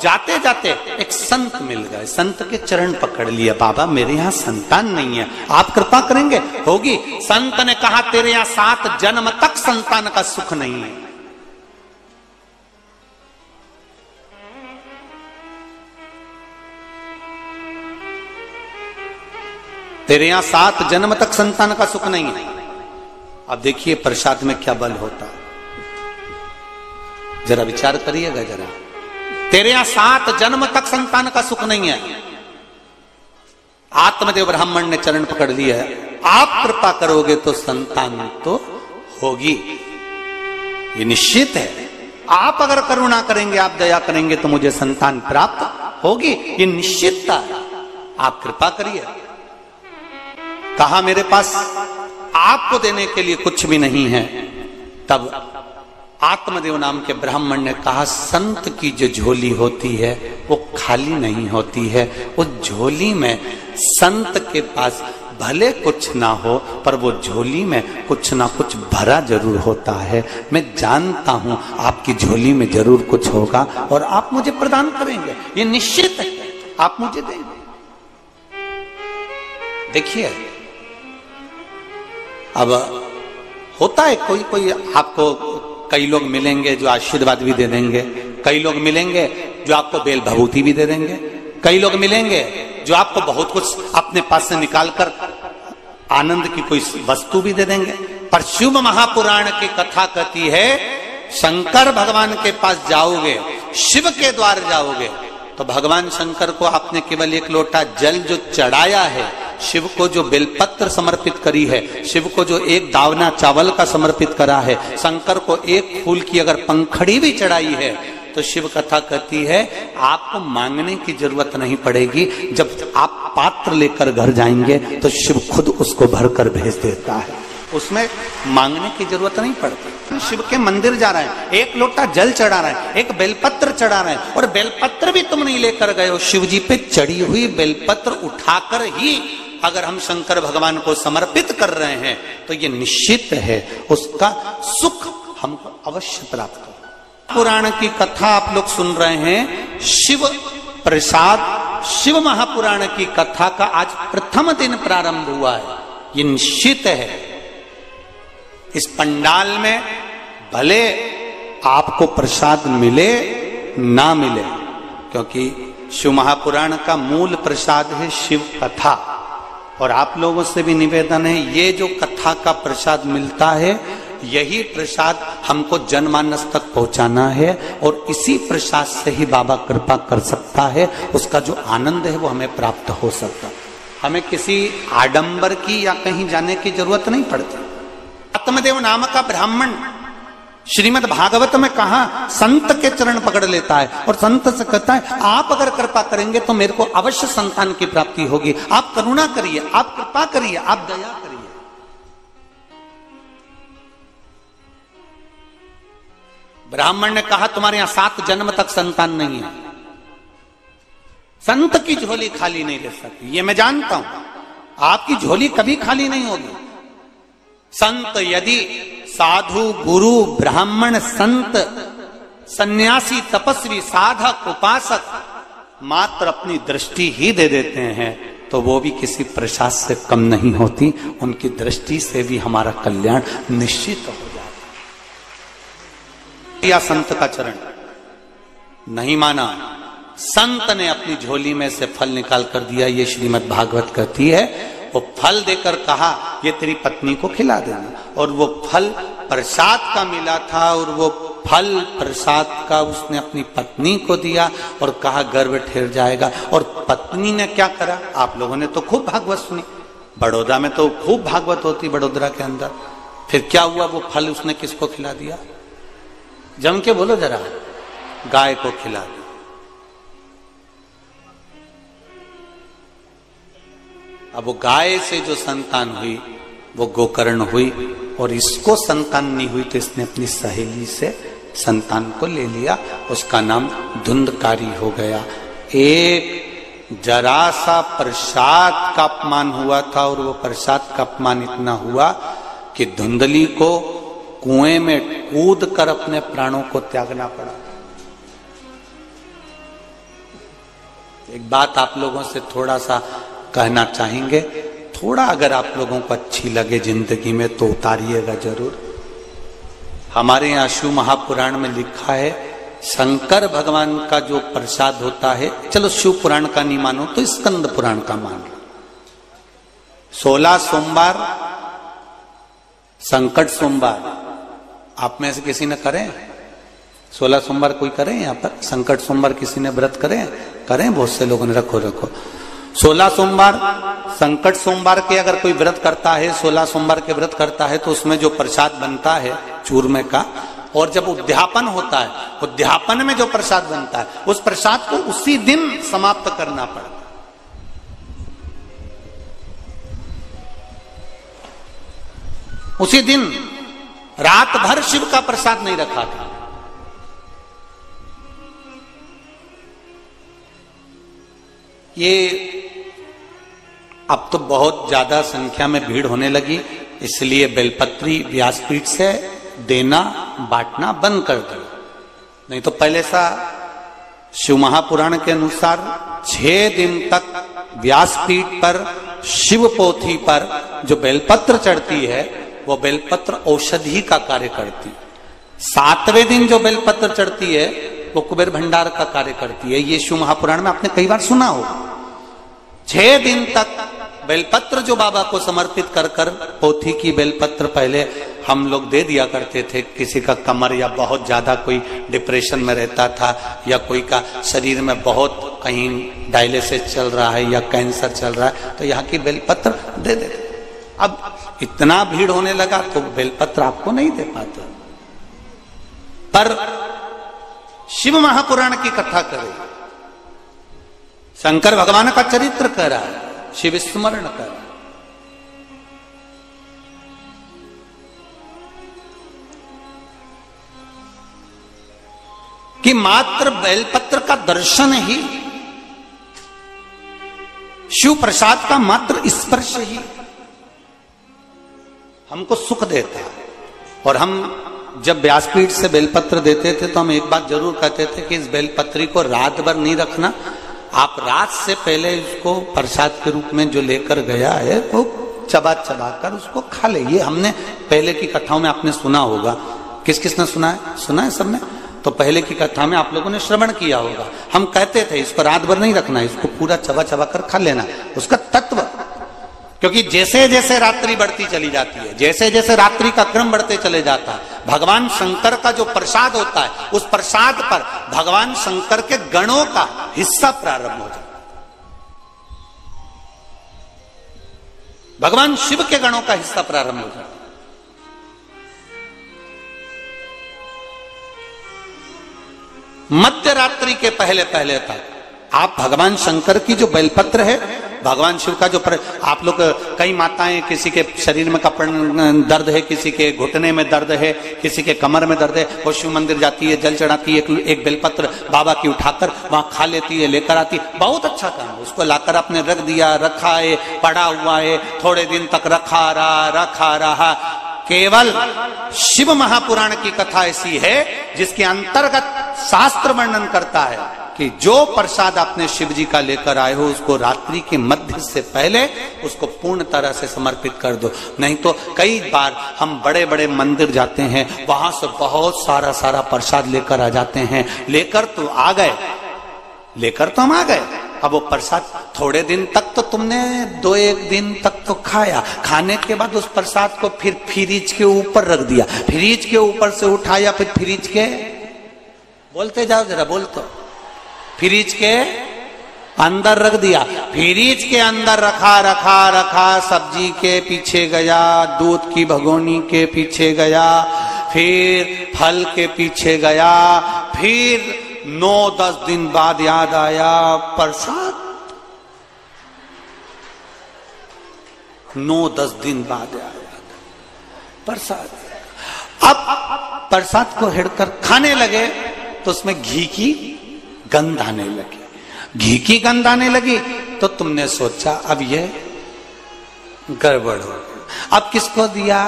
जाते जाते एक संत मिल गए, संत के चरण पकड़ लिया, बाबा मेरे यहाँ संतान नहीं है, आप कृपा करेंगे? होगी। संत ने कहा तेरे यहाँ 7 जन्म तक संतान का सुख नहीं है। तेरे यहाँ 7 जन्म तक संतान का सुख नहीं है। अब देखिए प्रसाद में क्या बल होता, जरा विचार करिएगा जरा। तेरे यहां 7 जन्म तक संतान का सुख नहीं है, आत्मदेव ब्राह्मण ने चरण पकड़ लिया है, आप कृपा करोगे तो संतान तो होगी, ये निश्चित है। आप अगर करुणा करेंगे, आप दया करेंगे तो मुझे संतान प्राप्त होगी, ये निश्चितता है। आप कृपा करिए। कहा मेरे पास आपको देने के लिए कुछ भी नहीं है। तब आत्मदेव नाम के ब्राह्मण ने कहा, संत की जो झोली होती है वो खाली नहीं होती है, उस झोली में संत के पास भले कुछ ना हो पर वो झोली में कुछ ना कुछ भरा जरूर होता है। मैं जानता हूं आपकी झोली में जरूर कुछ होगा और आप मुझे प्रदान करेंगे, ये निश्चित है, आप मुझे देंगे। देखिए अब होता है कोई कोई आपको, कई लोग मिलेंगे जो आशीर्वाद भी दे देंगे, कई लोग मिलेंगे जो आपको बेल भभूति भी दे देंगे, कई लोग मिलेंगे जो आपको बहुत कुछ अपने पास से निकालकर आनंद की कोई वस्तु भी दे देंगे। पर शिव महापुराण की कथा कहती है, शंकर भगवान के पास जाओगे, शिव के द्वार जाओगे तो भगवान शंकर को आपने केवल एक लोटा जल जो चढ़ाया है, शिव को जो बेलपत्र समर्पित करी है, शिव को जो एक दावना चावल का समर्पित करा है, शंकर को एक फूल की अगर पंखड़ी भी चढ़ाई है, तो शिव कथा कहती है आपको मांगने की जरूरत नहीं पड़ेगी। जब आप पात्र लेकर घर जाएंगे तो शिव खुद उसको भरकर भेज देता है, उसमें मांगने की जरूरत नहीं पड़ती। शिव के मंदिर जा रहे हैं, एक लोटा जल चढ़ा रहे हैं, एक बेलपत्र चढ़ा रहे हैं, और बेलपत्र भी तुम नहीं लेकर गए हो, शिव जी पे चढ़ी हुई बेलपत्र उठाकर ही अगर हम शंकर भगवान को समर्पित कर रहे हैं तो ये निश्चित है उसका सुख हमको अवश्य प्राप्त हो। पुराण की कथा आप लोग सुन रहे हैं, शिव प्रसाद शिव महापुराण की कथा का आज प्रथम दिन प्रारंभ हुआ है। ये निश्चित है इस पंडाल में भले आपको प्रसाद मिले ना मिले, क्योंकि शिव महापुराण का मूल प्रसाद है शिव कथा, और आप लोगों से भी निवेदन है ये जो कथा का प्रसाद मिलता है यही प्रसाद हमको जनमानस तक पहुंचाना है, और इसी प्रसाद से ही बाबा कृपा कर सकता है, उसका जो आनंद है वो हमें प्राप्त हो सकता है। हमें किसी आडंबर की या कहीं जाने की जरूरत नहीं पड़ती। आत्मदेव नाम का ब्राह्मण श्रीमद् भागवत में कहा संत के चरण पकड़ लेता है और संत से कहता है आप अगर कृपा करेंगे तो मेरे को अवश्य संतान की प्राप्ति होगी, आप करुणा करिए, आप कृपा करिए, आप दया करिए। ब्राह्मण ने कहा तुम्हारे यहां 7 जन्म तक संतान नहीं है, संत की झोली खाली नहीं रह सकती, ये मैं जानता हूं, आपकी झोली कभी खाली नहीं होगी। संत यदि साधु गुरु ब्राह्मण संत सन्यासी तपस्वी साधक उपासक मात्र अपनी दृष्टि ही दे देते हैं तो वो भी किसी प्रसाद से कम नहीं होती, उनकी दृष्टि से भी हमारा कल्याण निश्चित हो जाता है। या संत का चरण नहीं माना, संत ने अपनी झोली में से फल निकाल कर दिया, ये श्रीमद् भागवत कहती है। वो फल देकर कहा ये तेरी पत्नी को खिला देना, और वो फल प्रसाद का मिला था, और वो फल प्रसाद का उसने अपनी पत्नी को दिया और कहा गर्भ ठहर जाएगा। और पत्नी ने क्या करा, आप लोगों ने तो खूब भागवत सुनी, बड़ौदा में तो खूब भागवत होती, बड़ोदरा के अंदर। फिर क्या हुआ, वो फल उसने किसको खिला दिया, जम के बोलो जरा, गाय को खिला दिया। अब वो गाय से जो संतान हुई वो गोकर्ण हुई, और इसको संतान नहीं हुई तो इसने अपनी सहेली से संतान को ले लिया, उसका नाम धुंधकारी हो गया। एक जरा सा प्रसाद का अपमान हुआ था, और वो प्रसाद का अपमान इतना हुआ कि धुंधली को कुएं में कूद कर अपने प्राणों को त्यागना पड़ा। एक बात आप लोगों से थोड़ा सा कहना चाहेंगे, थोड़ा अगर आप लोगों को अच्छी लगे जिंदगी में तो उतारिएगा जरूर। हमारे यहाँ शिव महापुराण में लिखा है शंकर भगवान का जो प्रसाद होता है, चलो शिव पुराण का नहीं मानो तो स्कंद पुराण का मान लो, 16 सोमवार संकट सोमवार आप में से किसी ने करें? 16 सोमवार कोई करें यहाँ पर? संकट सोमवार किसी ने व्रत करें? बहुत से लोगों ने रखो 16 सोमवार संकट सोमवार के अगर कोई व्रत करता है, 16 सोमवार के व्रत करता है तो उसमें जो प्रसाद बनता है चूरमे का, और जब उद्यापन होता है, उद्यापन में जो प्रसाद बनता है उस प्रसाद को उसी दिन समाप्त करना पड़ता है। उसी दिन रात भर शिव का प्रसाद नहीं रखा था। ये अब तो बहुत ज्यादा संख्या में भीड़ होने लगी, इसलिए बेलपत्री व्यासपीठ से देना बांटना बंद कर दिया। नहीं तो पहले सा शिव महापुराण के अनुसार 6 दिन तक व्यासपीठ पर शिव पोथी पर जो बेलपत्र चढ़ती है वो बेलपत्र औषधि का कार्य करती। 7वें दिन जो बेलपत्र चढ़ती है वो कुबेर भंडार का कार्य करती है। ये शिव महापुराण में आपने कई बार सुना हो। 6 दिन तक बेलपत्र जो बाबा को समर्पित कर कर, पोथी की बेलपत्र पहले हम लोग दे दिया करते थे। किसी का कमर या बहुत ज्यादा कोई डिप्रेशन में रहता था, या कोई का शरीर में बहुत कहीं डायलिसिस चल रहा है या कैंसर चल रहा है, तो यहाँ की बेलपत्र दे देते। अब इतना भीड़ होने लगा तो बेलपत्र आपको नहीं दे पाते। पर शिव महापुराण की कथा करे, शंकर भगवान का चरित्र करा, शिव स्मरण करा, कि मात्र बेलपत्र का दर्शन ही, शिव प्रसाद का मात्र स्पर्श ही हमको सुख देता है। और हम जब व्यासपीठ से बेलपत्र देते थे तो हम एक बात जरूर कहते थे कि इस बेलपत्री को रात भर नहीं रखना, आप रात से पहले इसको प्रसाद के रूप में जो लेकर गया है वो चबा चबा कर उसको खा ले। ये हमने पहले की कथाओं में आपने सुना होगा। किस किस ने सुना है? सुना है सबने? तो पहले की कथा में आप लोगों ने श्रवण किया होगा। हम कहते थे इसको रात भर नहीं रखना, इसको पूरा चबा चबा कर खा लेना, उसका तत्व। क्योंकि जैसे जैसे रात्रि बढ़ती चली जाती है, जैसे जैसे रात्रि का क्रम बढ़ते चले जाता है, भगवान शंकर का जो प्रसाद होता है उस प्रसाद पर भगवान शंकर के गणों का हिस्सा प्रारंभ हो जाता है। भगवान शिव के गणों का हिस्सा प्रारंभ हो जाता है। मध्य रात्रि के पहले पहले तक आप भगवान शंकर की जो बेलपत्र है, भगवान शिव का जो आप लोग, कई माताएं, किसी के शरीर में कपड़ दर्द है, किसी के घुटने में दर्द है, किसी के कमर में दर्द है, वो शिव मंदिर जाती है, जल चढ़ाती है, एक बेलपत्र बाबा की उठाकर वहां खा लेती है, लेकर आती है। बहुत अच्छा काम है। उसको लाकर आपने रख दिया, रखा है, पड़ा हुआ है, थोड़े दिन तक रखा रहा। केवल शिव महापुराण की कथा ऐसी है जिसके अंतर्गत शास्त्र वर्णन करता है कि जो प्रसाद आपने शिव जी का लेकर आए हो उसको रात्रि के मध्य से पहले उसको पूर्ण तरह से समर्पित कर दो। नहीं तो कई बार हम बड़े बड़े मंदिर जाते हैं, वहां से बहुत सारा प्रसाद लेकर आ जाते हैं, लेकर तो हम आ गए। अब वो प्रसाद थोड़े दिन तक तो तुमने 2-1 दिन तक तो खाया, खाने के बाद उस प्रसाद को फिर फ्रिज के ऊपर रख दिया, फ्रिज के ऊपर से उठाया, फिर फ्रिज के, बोलते जाओ जरा, बोल तो, फ्रिज के अंदर रख दिया, फ्रिज के अंदर रखा, सब्जी के पीछे गया, दूध की भगोनी के पीछे गया, फिर फल के पीछे गया, फिर 9-10 दिन बाद याद आया प्रसाद, 9-10 दिन बाद आया प्रसाद। अब प्रसाद को हिड़कर खाने लगे तो उसमें घी की गंध आने लगी। घी की गंध आने लगी तो तुमने सोचा अब ये गड़बड़ हो गया। अब किसको दिया?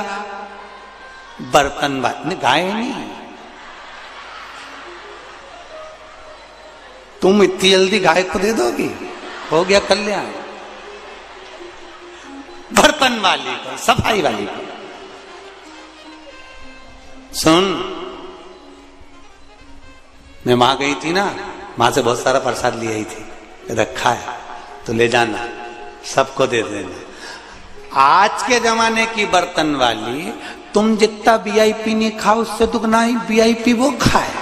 बर्तन वाले, गाय नहीं। तुम इतनी जल्दी गाय को दे दोगी? हो गया कल्याण। बर्तन वाली को, सफाई वाली को। सुन, मैं वहां गई थी ना, वहां से बहुत सारा प्रसाद ले आई थी, रखा है तो ले जाना, सबको दे देना। आज के जमाने की बर्तन वाली, तुम जितना वीआईपी नहीं खाओ उससे दुगना ही वीआईपी वो खाए।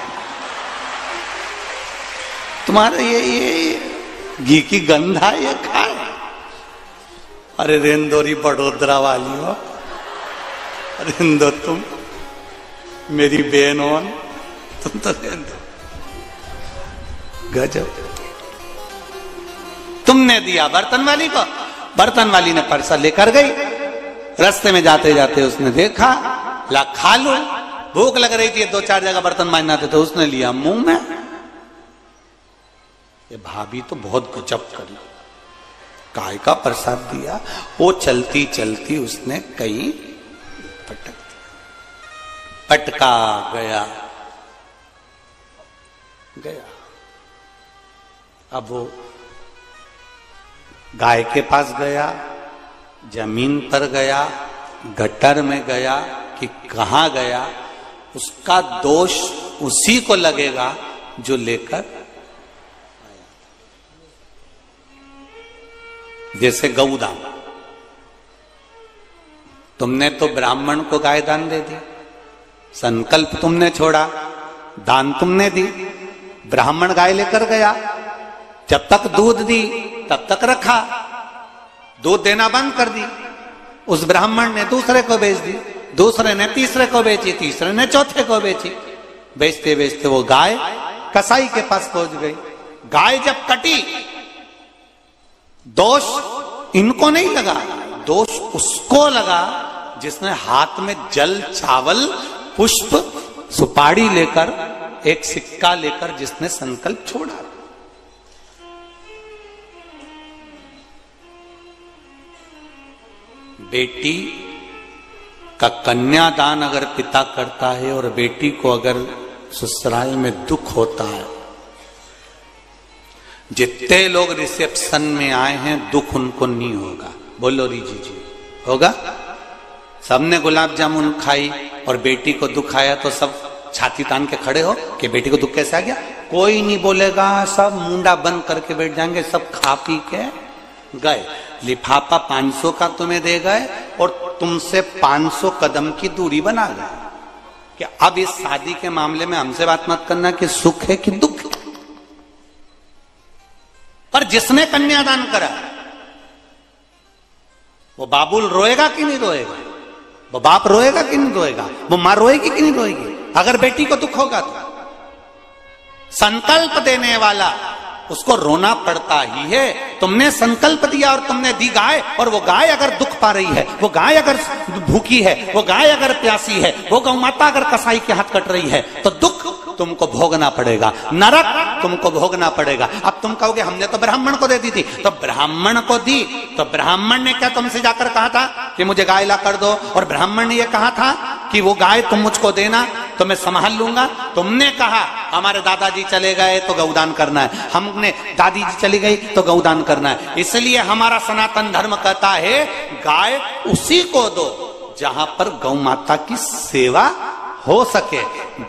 तुम्हारे ये घी की गंधा ये खाए। अरे रेंदोरी बड़ोदरा वाली हो, रेंदो तुम मेरी बहन हो, तुम तो रेंदो। गजब। तुमने दिया बर्तन वाली को, बर्तन वाली ने प्रसाद लेकर गई। रास्ते में जाते जाते उसने देखा, ला खा लो, भूख लग रही थी, 2-4 जगह बर्तन मांजना थे तो उसने लिया मुंह में। ये भाभी तो बहुत गजब करी, काय का प्रसाद दिया। वो चलती चलती उसने कहीं पटक दिया, पटका गया। अब वो गाय के पास गया, जमीन पर गया, गटर में गया कि कहां गया, उसका दोष उसी को लगेगा जो लेकर। जैसे गौदान, तुमने तो ब्राह्मण को गाय दान दे दी, संकल्प तुमने छोड़ा, दान तुमने दी, ब्राह्मण गाय लेकर गया, जब तक दूध दी तब तक रखा, दूध देना बंद कर दी। उस ब्राह्मण ने दूसरे को बेच दी, दूसरे ने तीसरे को बेची, तीसरे ने चौथे को बेची। बेचते बेचते वो गाय कसाई के पास पहुंच गई। गाय जब कटी, दोष इनको नहीं लगा, दोष उसको लगा जिसने हाथ में जल, चावल, पुष्प, सुपारी लेकर, एक सिक्का लेकर जिसने संकल्प छोड़ा। बेटी का कन्यादान अगर पिता करता है और बेटी को अगर ससुराल में दुख होता है, जितने लोग रिसेप्शन में आए हैं दुख उनको नहीं होगा। बोलो रीजी जी, होगा? सबने गुलाब जामुन खाई और बेटी को दुख आया तो सब छाती तान के खड़े हो कि बेटी को दुख कैसे आ गया? कोई नहीं बोलेगा, सब मुंडा बंद करके बैठ जाएंगे, सब खा पी के गए। लिफाफा 500 का तुम्हें दे गए और तुमसे 500 कदम की दूरी बना गए कि अब इस शादी के मामले में हमसे बात मत करना कि सुख है कि दुख है। पर जिसने कन्यादान करा वो बाबुल रोएगा कि नहीं रोएगा? वो बाप रोएगा कि नहीं रोएगा? वो मां रोएगी कि नहीं रोएगी? अगर बेटी को दुख होगा तो संकल्प देने वाला उसको रोना पड़ता ही है। तुमने संकल्प दिया और तुमने दी गाय, और वो गाय अगर दुख पा रही है, वो गाय अगर भूखी है, वो गाय अगर प्यासी है, वो गौ माता अगर कसाई के हाथ कट रही है, तो दुख तुमको भोगना पड़ेगा, नरक तुमको भोगना पड़ेगा। अब तुम कहोगे हमने तो ब्राह्मण को दे दी थी, तो ब्राह्मण को दी तो ब्राह्मण ने क्या तुमसे जाकर कहा था कि मुझे गाय ला कर दो? और ब्राह्मण ने यह कहा था कि वो गाय तुम मुझको देना तो मैं संभाल लूंगा? तुमने कहा हमारे दादाजी चले गए तो गौदान करना है, हमने दादी जी चली गई तो गौदान करना है। इसलिए हमारा सनातन धर्म कहता है गाय उसी को दो जहां पर गौ माता की सेवा हो सके।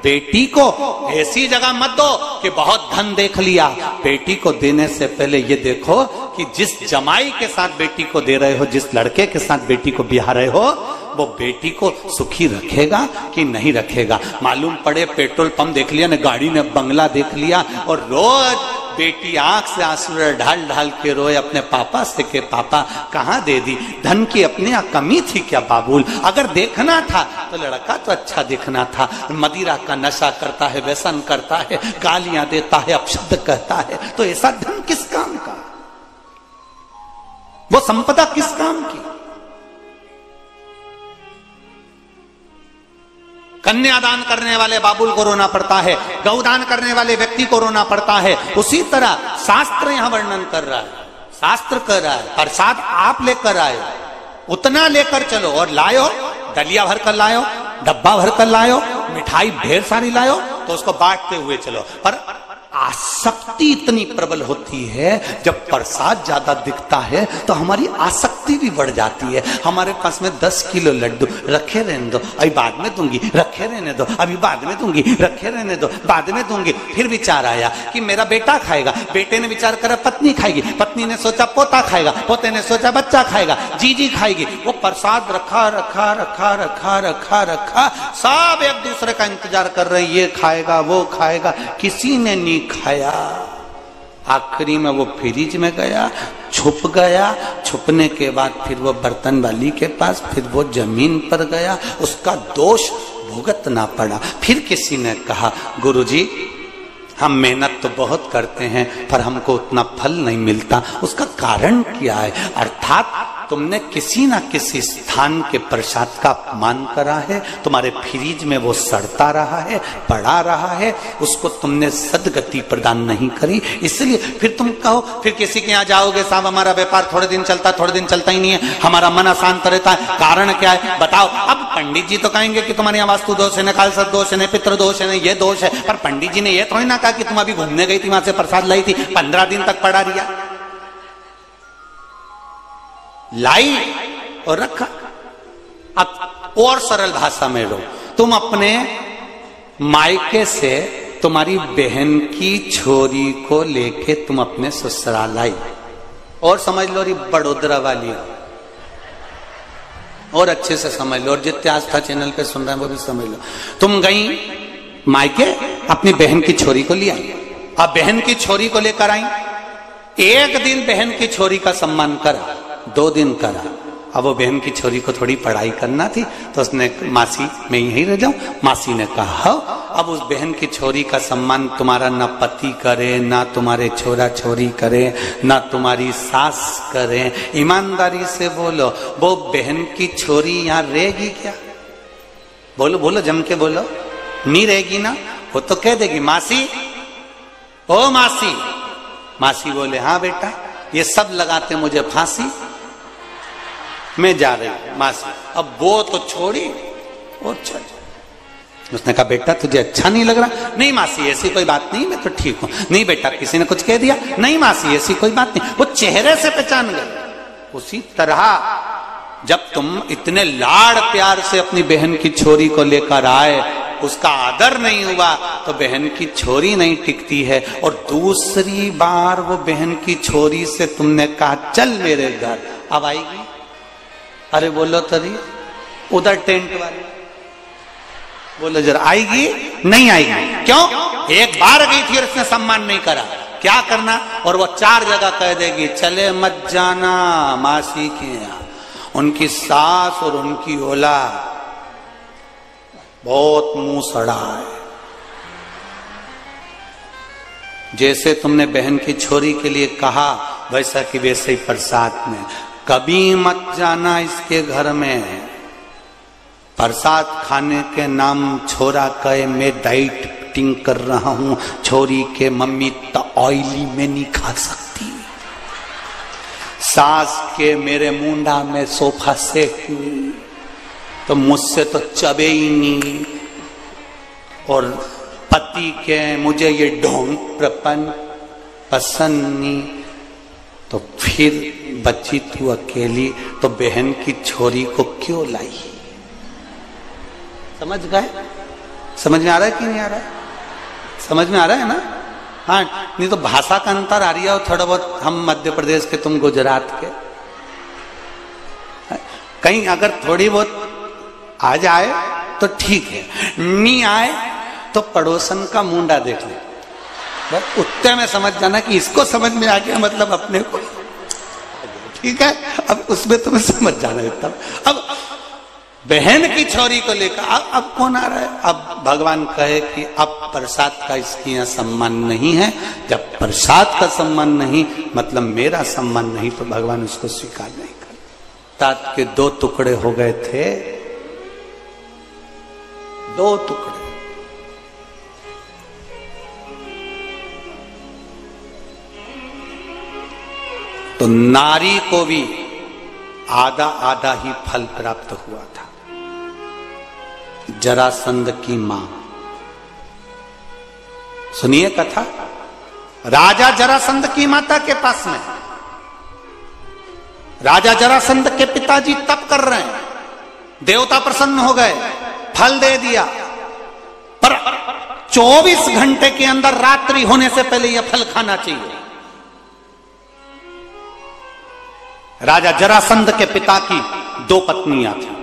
बेटी को ऐसी जगह मत दो कि बहुत धन देख लिया। बेटी को देने से पहले ये देखो कि जिस जमाई के साथ बेटी को दे रहे हो, जिस लड़के के साथ बेटी को ब्याह रहे हो, वो बेटी को सुखी रखेगा कि नहीं रखेगा। मालूम पड़े पेट्रोल पंप देख लिया ने, गाड़ी ने बंगला देख लिया और रोज बेटी आंख से आंसू ढाल ढाल के रोए अपने पापा से के पापा कहाँ दे दी? धन की अपने यहाँ कमी थी क्या बाबूल? अगर देखना था तो लड़का तो अच्छा देखना था। मदिरा का नशा करता है, व्यसन करता है, गालियां देता है, अपशब्द कहता है, तो ऐसा धन किस काम का? वो संपदा किस काम की? कन्यादान करने वाले बाबुल को रोना पड़ता है, गौदान करने वाले व्यक्ति को रोना पड़ता है। उसी तरह शास्त्र यहां वर्णन कर रहा है, शास्त्र कर रहा है प्रसाद आप लेकर आए, उतना लेकर चलो और लायो, दलिया भर कर लायो, डब्बा भर कर लायो, मिठाई ढेर सारी लायो, तो उसको बांटते हुए चलो। पर आसक्ति इतनी प्रबल होती है, जब प्रसाद ज्यादा दिखता है तो हमारी आसक्ति भी बढ़ जाती है। हमारे पास में 10 किलो लड्डू रखे रहने दो, अभी बाद में दूंगी, रखे रहने दो, अभी बाद में दूंगी, रखे रहने दो, बाद में दूंगी। फिर विचार आया कि मेरा बेटा खाएगा, बेटे ने विचार करा पत्नी खाएगी, पत्नी ने सोचा पोता खाएगा, पोते ने सोचा बच्चा खाएगा, जीजी खाएगी। वो प्रसाद रखा रखा रखा रखा रखा रखा, सब एक दूसरे का इंतजार कर रहे, ये खाएगा वो खाएगा, किसी ने नहीं खाया। आखिरी में वो फ्रिज में गया, छुप गया, छुपने के बाद फिर वो बर्तन वाली के पास, फिर वो जमीन पर गया, उसका दोष भुगतना पड़ा। फिर किसी ने कहा गुरुजी हम मेहनत तो बहुत करते हैं पर हमको उतना फल नहीं मिलता, उसका कारण क्या है? अर्थात तुमने किसी ना किसी स्थान के प्रसाद का अपमान करा है, तुम्हारे फ्रिज में वो सड़ता रहा है, पड़ा रहा है, उसको तुमने सदगति प्रदान नहीं करी। इसलिए फिर तुम कहो, फिर किसी के यहाँ जाओगे, साहब हमारा व्यापार थोड़े दिन चलता है, थोड़े दिन चलता ही नहीं है, हमारा मन अशांत रहता है, कारण क्या है बताओ? अब पंडित जी तो कहेंगे कि तुम्हारे यहाँ वास्तु दोष है, कालसर्प दोष है, पितृ दोष है, ये दोष है। पर पंडित जी ने ये थोड़ी ना कहा कि तुम अभी घूमने गई थी, वहां से प्रसाद लाई थी, 15 दिन तक पड़ा रिया, लाई और रखा। अब और सरल भाषा में लो, तुम अपने मायके से तुम्हारी बहन की छोरी को लेके तुम अपने ससुराल आई, और समझ लो री बड़ोदरा वाली, और अच्छे से समझ लो, और जितने आस्था चैनल पे सुन रहे हैं वो भी समझ लो। तुम गई मायके, अपनी बहन की छोरी को ले आई। अब बहन की छोरी को लेकर आई, एक दिन बहन की छोरी का सम्मान करा, 2 दिन करा। अब वो बहन की छोरी को थोड़ी पढ़ाई करना थी, तो उसने मासी मैं यहीं रह जाऊं। मासी ने कहा अब उस बहन की छोरी का सम्मान तुम्हारा ना पति करे, ना तुम्हारे छोरा छोरी करे, ना तुम्हारी सास करे। ईमानदारी से बोलो, वो बहन की छोरी यहाँ रहेगी क्या? बोलो बोलो, जम के बोलो, नहीं रहेगी ना? वो तो कह देगी मासी, ओ मासी। मासी बोले हाँ बेटा, ये सब लगाते मुझे फांसी, मैं जा रही हूं मासी। अब वो तो छोड़ी और चल। उसने कहा बेटा तुझे अच्छा नहीं लग रहा? नहीं मासी ऐसी कोई बात नहीं, मैं तो ठीक हूं। नहीं बेटा किसी ने कुछ कह दिया? नहीं मासी ऐसी कोई बात नहीं। वो चेहरे से पहचान गए। उसी तरह जब तुम इतने लाड़ प्यार से अपनी बहन की छोरी को लेकर आए, उसका आदर नहीं हुआ तो बहन की छोरी नहीं टिकती है। और दूसरी बार वो बहन की छोरी से तुमने कहा चल मेरे घर, अब आएगी? अरे बोलो तरी, उधर टेंट वाले बोलो जरा, आएगी? नहीं आएगी। क्यों? एक बार गई थी और इसने सम्मान नहीं करा, क्या करना? और वो 4 जगह कह देगी चले मत जाना मासी के यहाँ। उनकी सास और उनकी औलाद बहुत मुंह सड़ा है। जैसे तुमने बहन की छोरी के लिए कहा वैसा कि वैसे ही प्रसाद में, कभी मत जाना इसके घर में। प्रसाद खाने के नाम छोरा कहे मैं डाइटिंग कर रहा हूं, छोरी के मम्मी तो ऑयली में नहीं खा सकती। सास के मेरे मुंडा में सोफा सेट नहीं, तो मुझसे तो चबे ही नहीं। और पति के मुझे ये ढोंग प्रपन पसंद नहीं। तो फिर बच्ची तू अकेली, तो बहन की छोरी को क्यों लाई? समझ गए? समझ में आ रहा है कि नहीं आ रहा है? समझ में आ रहा है ना? हाँ, नहीं तो भाषा का अंतर आ रही है। और थोड़ा बहुत हम मध्य प्रदेश के, तुम गुजरात के, कहीं अगर थोड़ी बहुत आ जाए तो ठीक है, नहीं आए तो पड़ोसन का मुंडा देख ले, बस उत्ते में समझ जाना कि इसको समझ में आ गया, मतलब अपने को, ठीक है? अब उसमें तुम्हें समझ जाना है तब। अब बहन की छोरी को लेकर अब कौन आ रहा है? अब भगवान कहे कि अब प्रसाद का इसके यहाँ सम्मान नहीं है। जब प्रसाद का सम्मान नहीं मतलब मेरा सम्मान नहीं, तो भगवान उसको स्वीकार नहीं कर। तात के 2 टुकड़े हो गए थे, 2 टुकड़े। तो नारी को भी आधा आधा ही फल प्राप्त हुआ था। जरासंध की मां, सुनिए कथा। राजा जरासंध की माता के पास में, राजा जरासंध के पिताजी तप कर रहे हैं, देवता प्रसन्न हो गए, फल दे दिया, पर 24 घंटे के अंदर रात्रि होने से पहले यह फल खाना चाहिए। राजा जरासंध के पिता की 2 पत्नियां थी।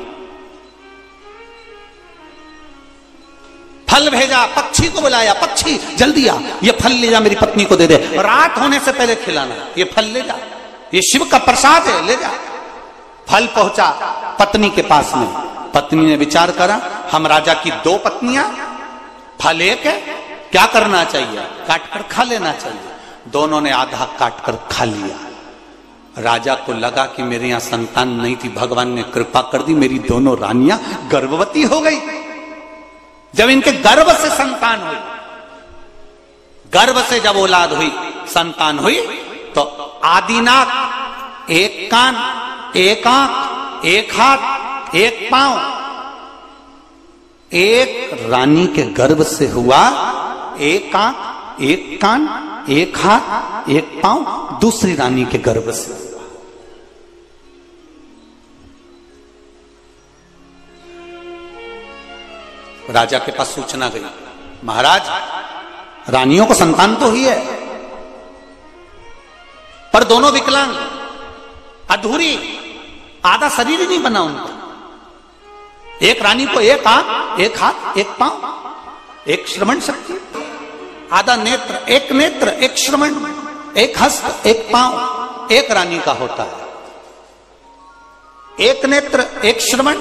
फल भेजा, पक्षी को बुलाया, पक्षी जल्दी आ, ये फल ले जा, मेरी पत्नी को दे दे, रात होने से पहले खिलाना, ये फल ले जा, ये शिव का प्रसाद है, ले जा। फल पहुंचा पत्नी के पास में। पत्नी ने विचार करा, हम राजा की 2 पत्नियां, फल एक है, क्या करना चाहिए? काट कर खा लेना चाहिए। दोनों ने आधा काट कर खा लिया। राजा को लगा कि मेरे यहां संतान नहीं थी, भगवान ने कृपा कर दी, मेरी दोनों रानियां गर्भवती हो गई। जब इनके गर्भ से संतान हुई, गर्भ से जब औलाद हुई, संतान हुई, तो आदिनाथ, 1 कान, 1 आंख, 1 हाथ, 1 पांव, एक रानी के गर्भ से हुआ। 1 आंख, 1 कान, 1 हाथ, 1 पांव दूसरी रानी के गर्भ से हुआ। राजा के पास सूचना गई, महाराज रानियों को संतान तो ही है, पर दोनों विकलांग, अधूरी, आधा शरीर ही नहीं बना उनका। एक रानी को एक आंख, एक हाथ, एक पांव, एक श्रवण शक्ति, आधा नेत्र, एक श्रवण, एक हस्त, एक पांव, एक रानी का होता है। एक नेत्र, एक श्रवण,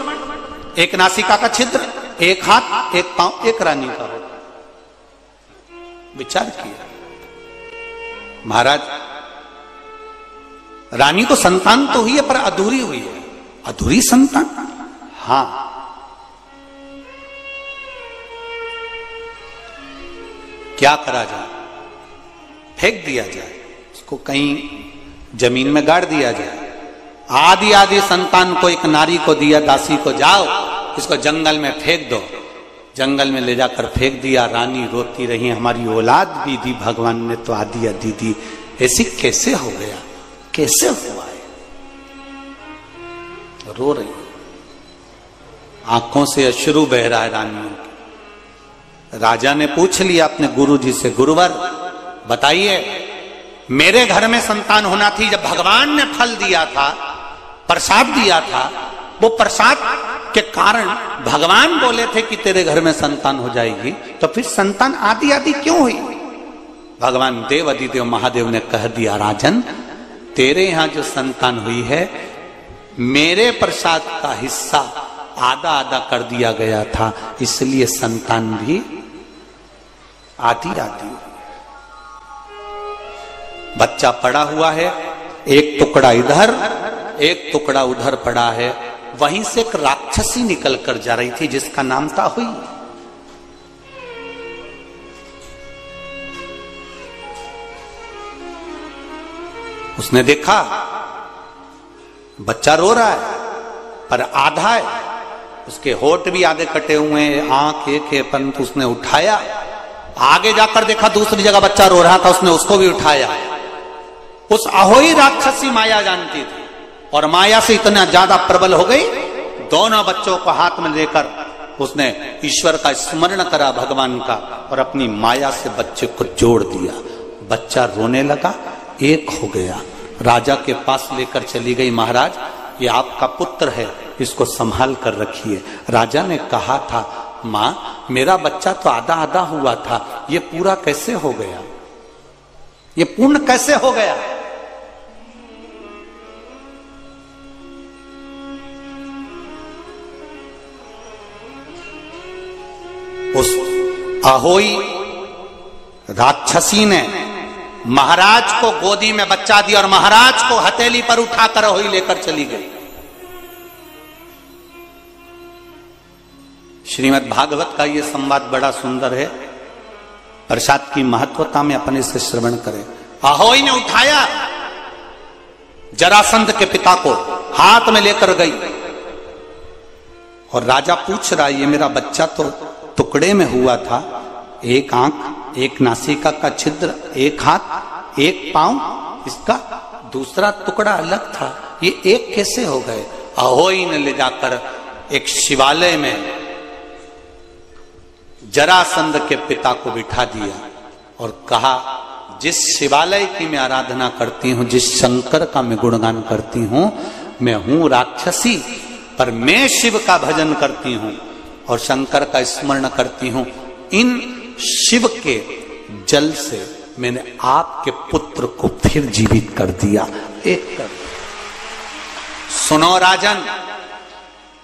एक नासिका का छिद्र, एक हाथ, एक पांव, एक रानी का होता है। विचार किया महाराज, रानी को संतान तो हुई है पर अधूरी हुई है। अधूरी संतान? हां। क्या करा जाए? फेंक दिया जाए उसको, कहीं जमीन में गाड़ दिया जाए। आदि आदि संतान को एक नारी को दिया, दासी को, जाओ इसको जंगल में फेंक दो। जंगल में ले जाकर फेंक दिया। रानी रोती रही, हमारी औलाद भी दी भगवान ने तो आदि आदि दी। ऐसी कैसे हो गया, कैसे हुआ है? रो रही, आंखों से अश्रु बह रहा है रानियों के। राजा ने पूछ लिया अपने गुरु जी से, गुरुवर बताइए, मेरे घर में संतान होना थी, जब भगवान ने फल दिया था, प्रसाद दिया था, वो प्रसाद के कारण भगवान बोले थे कि तेरे घर में संतान हो जाएगी, तो फिर संतान आदि आदि क्यों हुई? भगवान देव अधिदेव महादेव ने कह दिया, राजन तेरे यहां जो संतान हुई है, मेरे प्रसाद का हिस्सा आधा आधा कर दिया गया था, इसलिए संतान भी आधी आधी। बच्चा पड़ा हुआ है, एक टुकड़ा इधर, एक टुकड़ा उधर पड़ा है। वहीं से एक राक्षसी निकल कर जा रही थी जिसका नाम था हुई। उसने देखा बच्चा रो रहा है पर आधा है, उसके होठ भी आधे कटे हुए हैं, आंख एक है, परंतु उसने उठाया। आगे जाकर देखा दूसरी जगह बच्चा रो रहा था, उसने उसको भी उठाया। उस अहोई राक्षसी माया जानती थी और माया से इतना ज्यादा प्रबल हो गई, दोनों बच्चों को हाथ में लेकर उसने ईश्वर का स्मरण करा, भगवान का, और अपनी माया से बच्चे को जोड़ दिया। बच्चा रोने लगा, एक हो गया। राजा के पास लेकर चली गई, महाराज ये आपका पुत्र है, इसको संभाल कर रखिए। राजा ने कहा था, मां मेरा बच्चा तो आधा आधा हुआ था, ये पूरा कैसे हो गया, ये पूर्ण कैसे हो गया? उस अहोई राक्षसी ने महाराज को गोदी में बच्चा दिया और महाराज को हथेली पर उठाकर अहोई लेकर चली गई। श्रीमद् भागवत का यह संवाद बड़ा सुंदर है। प्रसाद की महत्वता में अपने से श्रवण करें। अहोई ने उठाया, जरासंध के पिता को हाथ में लेकर गई और राजा पूछ रहा, ये मेरा बच्चा तो टुकड़े में हुआ था, एक आंख, एक नासिका का छिद्र, एक हाथ, एक पांव, इसका दूसरा टुकड़ा अलग था, ये एक कैसे हो गए? अहोई ने ले जाकर एक शिवालय में जरासंध के पिता को बिठा दिया और कहा, जिस शिवालय की मैं आराधना करती हूं, जिस शंकर का मैं गुणगान करती हूं, मैं हूं राक्षसी, पर मैं शिव का भजन करती हूं और शंकर का स्मरण करती हूं। इन शिव के जल से मैंने आपके पुत्र को फिर जीवित कर दिया। एक कर सुनो राजन,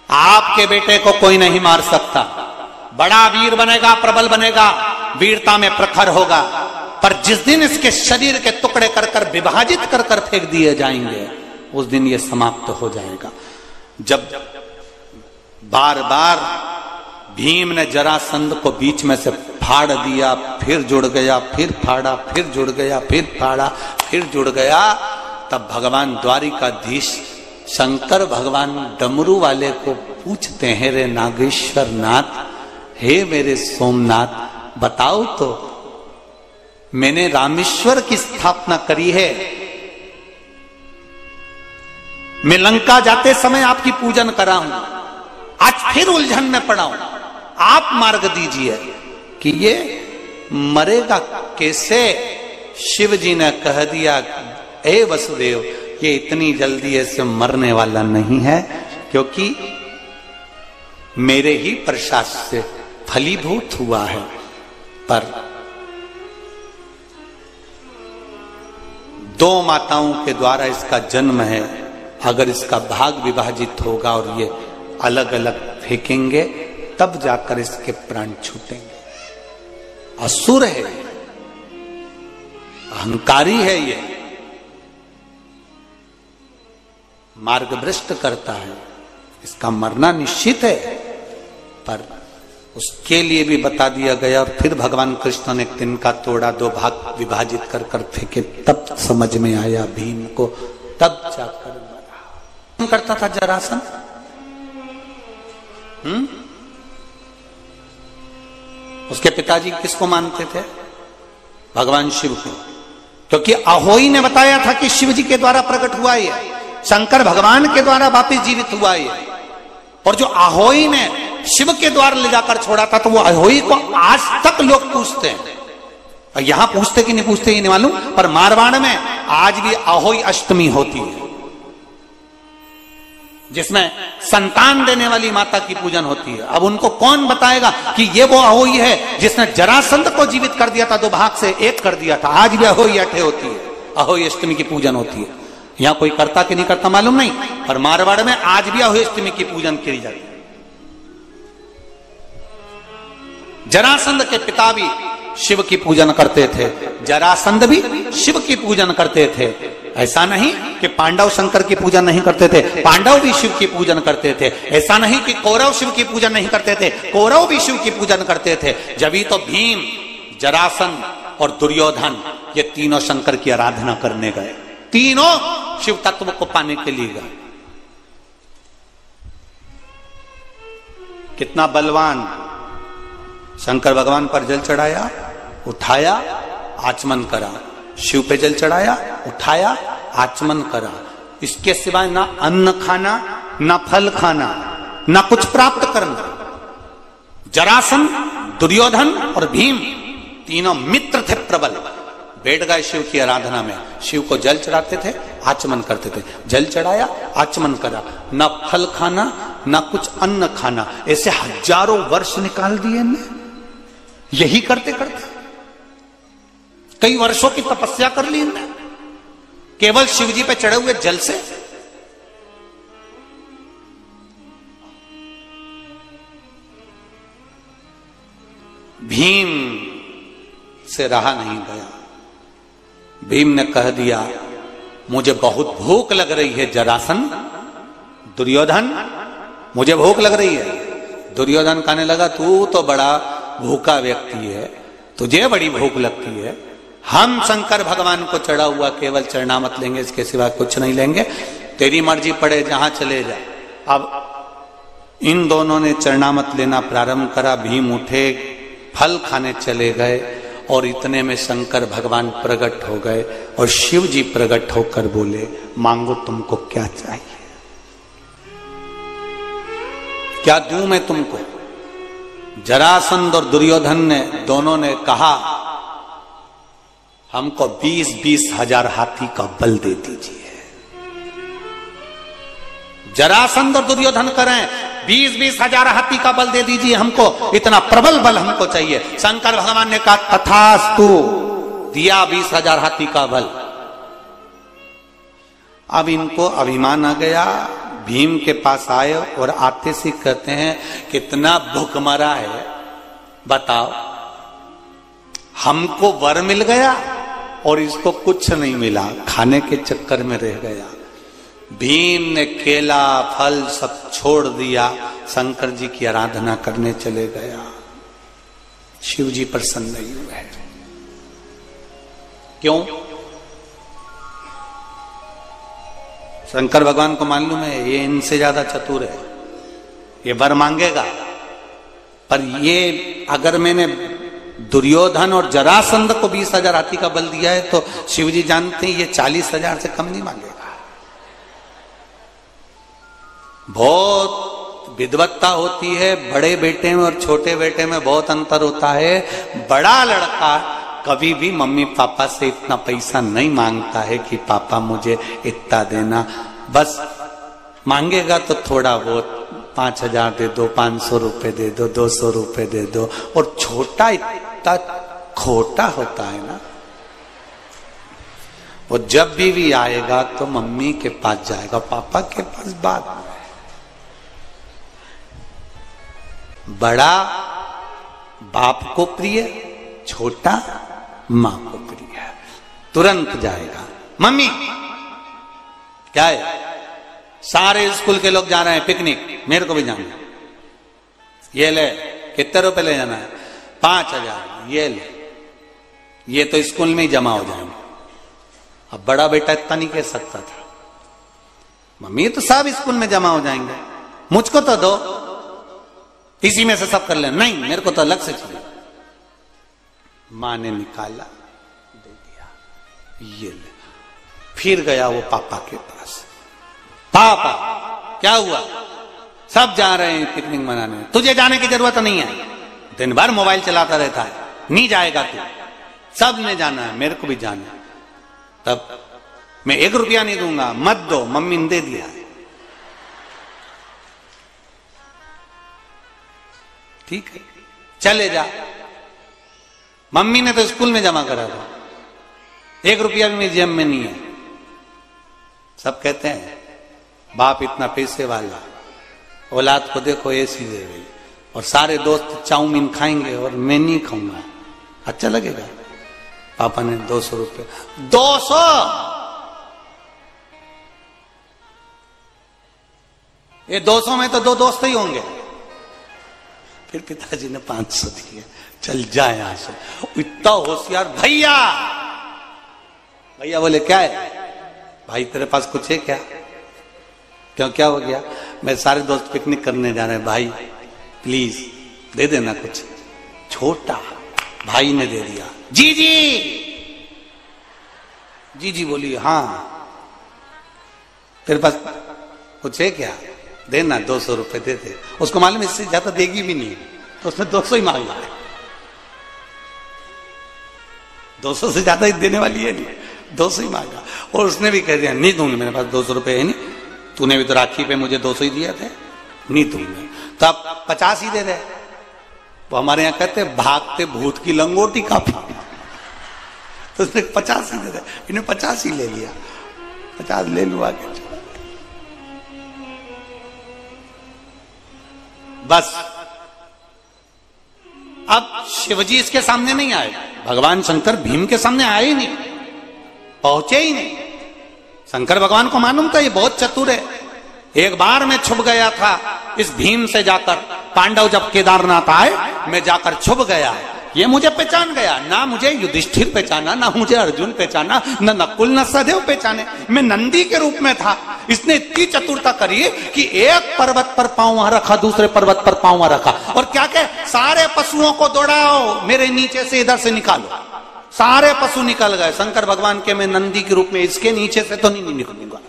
आपके बेटे को कोई नहीं मार सकता। बड़ा वीर बनेगा, प्रबल बनेगा, वीरता में प्रखर होगा, पर जिस दिन इसके शरीर के टुकड़े कर कर विभाजित कर कर फेंक दिए जाएंगे, उस दिन ये समाप्त हो जाएगा। जब बार बार भीम ने जरासंध को बीच में से फाड़ दिया, फिर जुड़ गया, फिर फाड़ा, फिर जुड़ गया, फिर फाड़ा, फिर जुड़ गया, तब भगवान द्वारिकाधीश शंकर भगवान डमरू वाले को पूछते हैं, रे नागेश्वर नाथ, हे मेरे सोमनाथ, बताओ तो मैंने रामेश्वर की स्थापना करी है, मैं लंका जाते समय आपकी पूजन करा हूं, आज फिर उलझन में पड़ा हूं, आप मार्ग दीजिए कि ये मरेगा कैसे? शिव जी ने कह दिया, ए वसुदेव, ये इतनी जल्दी ऐसे मरने वाला नहीं है, क्योंकि मेरे ही प्रसाद से फलीभूत हुआ है। पर दो माताओं के द्वारा इसका जन्म है, अगर इसका भाग विभाजित होगा और ये अलग अलग फेंकेंगे तब जाकर इसके प्राण छूटेंगे। असुर है, अहंकारी है, ये मार्ग भ्रष्ट करता है, इसका मरना निश्चित है। पर उसके लिए भी बता दिया गया। और फिर भगवान कृष्ण ने तिनका तोड़ा, दो भाग विभाजित कर कर फेंके, तब समझ में आया भीम को, तब जाकर मरा। करता था जरासंध, उसके पिताजी किसको मानते थे? भगवान शिव को, क्योंकि अहोई ने बताया था कि शिव जी के द्वारा प्रकट हुआ है, शंकर भगवान के द्वारा वापिस जीवित हुआ है। और जो अहोई ने शिव के द्वारा ले जाकर छोड़ा था, तो वो अहोई को आज तक लोग पूछते हैं। यहां पूछते कि नहीं पूछते ये नहीं मालूम, पर मारवाड़ में आज भी अहोई अष्टमी होती है, जिसमें संतान देने वाली माता की पूजन होती है। अब उनको कौन बताएगा कि ये वो अहोई है जिसने जरासंध को जीवित कर दिया था, दो भाग से एक कर दिया था। आज भी अहोई अठे होती है, अहोई अष्टमी की पूजन होती है। यहां कोई करता कि नहीं करता मालूम नहीं, पर मारवाड़ में आज भी अहोई अष्टमी की पूजन की जाती है। जरासंध के पिता भी शिव की पूजन करते थे, जरासंध भी शिव की पूजन करते थे। ऐसा नहीं कि पांडव शंकर की पूजन नहीं करते थे, पांडव भी शिव की पूजन करते थे। ऐसा नहीं कि कौरव शिव की पूजन नहीं करते थे, कौरव भी शिव की पूजन करते थे। जब तो भीम, जरासंध और दुर्योधन ये तीनों शंकर की आराधना करने गए, तीनों शिव तत्व को पाने के लिए गए। कितना बलवान! शंकर भगवान पर जल चढ़ाया, उठाया, आचमन करा। शिव पे जल चढ़ाया, उठाया, आचमन करा। इसके सिवाय ना अन्न खाना, ना फल खाना, ना कुछ प्राप्त करना। जरासंध, दुर्योधन और भीम तीनों मित्र थे प्रबल। बैठ गए शिव की आराधना में, शिव को जल चढ़ाते थे, आचमन करते थे। जल चढ़ाया, आचमन करा, ना फल खाना, ना कुछ अन्न खाना। ऐसे हजारों वर्ष निकाल दिए ने, यही करते करते कई वर्षों की तपस्या कर ली इनने, केवल शिव जी पे चढ़े हुए जल से। भीम से रहा नहीं गया। भीम ने कह दिया, मुझे बहुत भूख लग रही है जरासंध, दुर्योधन मुझे भूख लग रही है। दुर्योधन कहने लगा, तू तो बड़ा भूखा व्यक्ति है, तुझे बड़ी भूख लगती है। हम शंकर भगवान को चढ़ा हुआ केवल चरणामत लेंगे, इसके सिवा कुछ नहीं लेंगे। तेरी मर्जी पड़े, जहां चले जा। अब इन दोनों ने चरणामत लेना प्रारंभ करा। भीम उठे, फल खाने चले गए, और इतने में शंकर भगवान प्रकट हो गए और शिव जी प्रकट होकर बोले, मांगो तुमको क्या चाहिए, क्या दूं मैं तुमको। जरासंध और दुर्योधन ने दोनों ने कहा, हमको 20-20 हजार हाथी का बल दे दीजिए। जरासंध और दुर्योधन करें, 20-20 हजार हाथी का बल दे दीजिए हमको, इतना प्रबल बल हमको चाहिए। शंकर भगवान ने कहा, तथास्तु, दिया 20 हजार हाथी का बल। अब इनको अभिमान आ गया, भीम के पास आए और आते से कहते हैं, कितना भूखमरा है बताओ, हमको वर मिल गया और इसको कुछ नहीं मिला, खाने के चक्कर में रह गया। भीम ने केला फल सब छोड़ दिया, शंकर जी की आराधना करने चले गया। शिव जी प्रसन्न नहीं हुए। क्यों? शंकर भगवान को मालूम है ये इनसे ज्यादा चतुर है, ये वर मांगेगा। पर ये अगर मैंने दुर्योधन और जरासंध को 20 हजार हाथी का बल दिया है, तो शिव जी जानते हैं ये 40 हजार से कम नहीं मांगेगा। बहुत विद्वत्ता होती है, बड़े बेटे में और छोटे बेटे में बहुत अंतर होता है। बड़ा लड़का कभी भी मम्मी पापा से इतना पैसा नहीं मांगता है कि पापा मुझे इतना देना, बस मांगेगा तो थोड़ा बहुत 5,000 दे दो, 500 रुपए दे दो, 200 रुपए दे दो। और छोटा इतना खोटा होता है ना, वो जब भी आएगा तो मम्मी के पास जाएगा, पापा के पास बात नहीं। बड़ा बाप को प्रिय, छोटा मां को प्रिय। तुरंत जाएगा, मम्मी क्या है, सारे स्कूल के लोग जा रहे हैं पिकनिक, मेरे को भी जाना है। ये ले, कितने रुपए ले जाना है? 5,000। ये ले, ये तो स्कूल में ही जमा हो जाएंगे। अब बड़ा बेटा इतना नहीं कह सकता था, मम्मी तो सब स्कूल में जमा हो जाएंगे, मुझको तो दो, इसी में से सब कर लेना। नहीं, मेरे को तो अलग से चाहिए। मां ने निकाला, दे दिया, ये ले। फिर गया वो पापा के पास, पापा क्या हुआ? सब जा रहे हैं पिकनिक मनाने, तुझे जाने की जरूरत नहीं है, दिन भर मोबाइल चलाता रहता है, नहीं जाएगा तू। सब ने जाना है, मेरे को भी जाना है। तब मैं 1 रुपया नहीं दूंगा, मत दो, मम्मी ने दे दिया। ठीक है, चले जा। मम्मी ने तो स्कूल में जमा करा था, 1 रुपया भी मेरी जेब में नहीं है। सब कहते हैं बाप इतना पैसे वाला, औलाद को देखो एसी दे रही, और सारे दोस्त चाउमीन खाएंगे और मैं नहीं खाऊंगा, अच्छा लगेगा? पापा ने 200 रुपये, 200! ये 200 में तो 2 दोस्त ही होंगे। फिर पिताजी ने 500 दिए, चल जाए यहां से। इतना होशियार भैया, भैया बोले क्या है भाई, तेरे पास कुछ है क्या? क्यों, क्या हो गया? मैं सारे दोस्त पिकनिक करने जा रहे हैं भाई, प्लीज दे देना कुछ। छोटा भाई ने दे दिया। जीजी, जीजी बोली हाँ, तेरे पास कुछ है क्या? देना, 200 रुपए दे दे। उसको मालूम इससे ज्यादा देगी भी नहीं, तो उसने 200 ही मांगा है, 200 से ज्यादा ही देने वाली है नहीं, 200 ही मांगा। और उसने भी कह दिया नहीं दूंगी, मेरे पास 200 रुपए है नहीं, तूने भी तो राखी पे मुझे 200 ही दिए थे, नहीं दूंगा। तो आप 50 ही दे दे। वो हमारे यहाँ कहते भागते भूत की लंगोटी काफी, तो उसने 50 ही दे दे, इन्हें 50 ही ले लिया। 50 ले लूँ आगे, बस। अब शिवजी इसके सामने नहीं आए, भगवान शंकर भीम के सामने आए ही नहीं, पहुंचे ही नहीं। शंकर भगवान को मालूम था ये बहुत चतुर है। एक बार मैं छुप गया था इस भीम से जाकर, पांडव जब केदारनाथ आए, मैं जाकर छुप गया, ये मुझे पहचान गया। ना मुझे युधिष्ठिर पहचाना, ना मुझे अर्जुन पहचाना, न नकुल न सहदेव पहचाने, मैं नंदी के रूप में था। इसने इतनी चतुरता करी कि एक पर्वत पर पांव वहां रखा, दूसरे पर्वत पर पांव वहां रखा, और क्या कहे, सारे पशुओं को दौड़ाओ, मेरे नीचे से इधर से निकालो। सारे पशु निकल गए। शंकर भगवान के मैं नंदी के रूप में, इसके नीचे से तो नहीं निकलूंगा।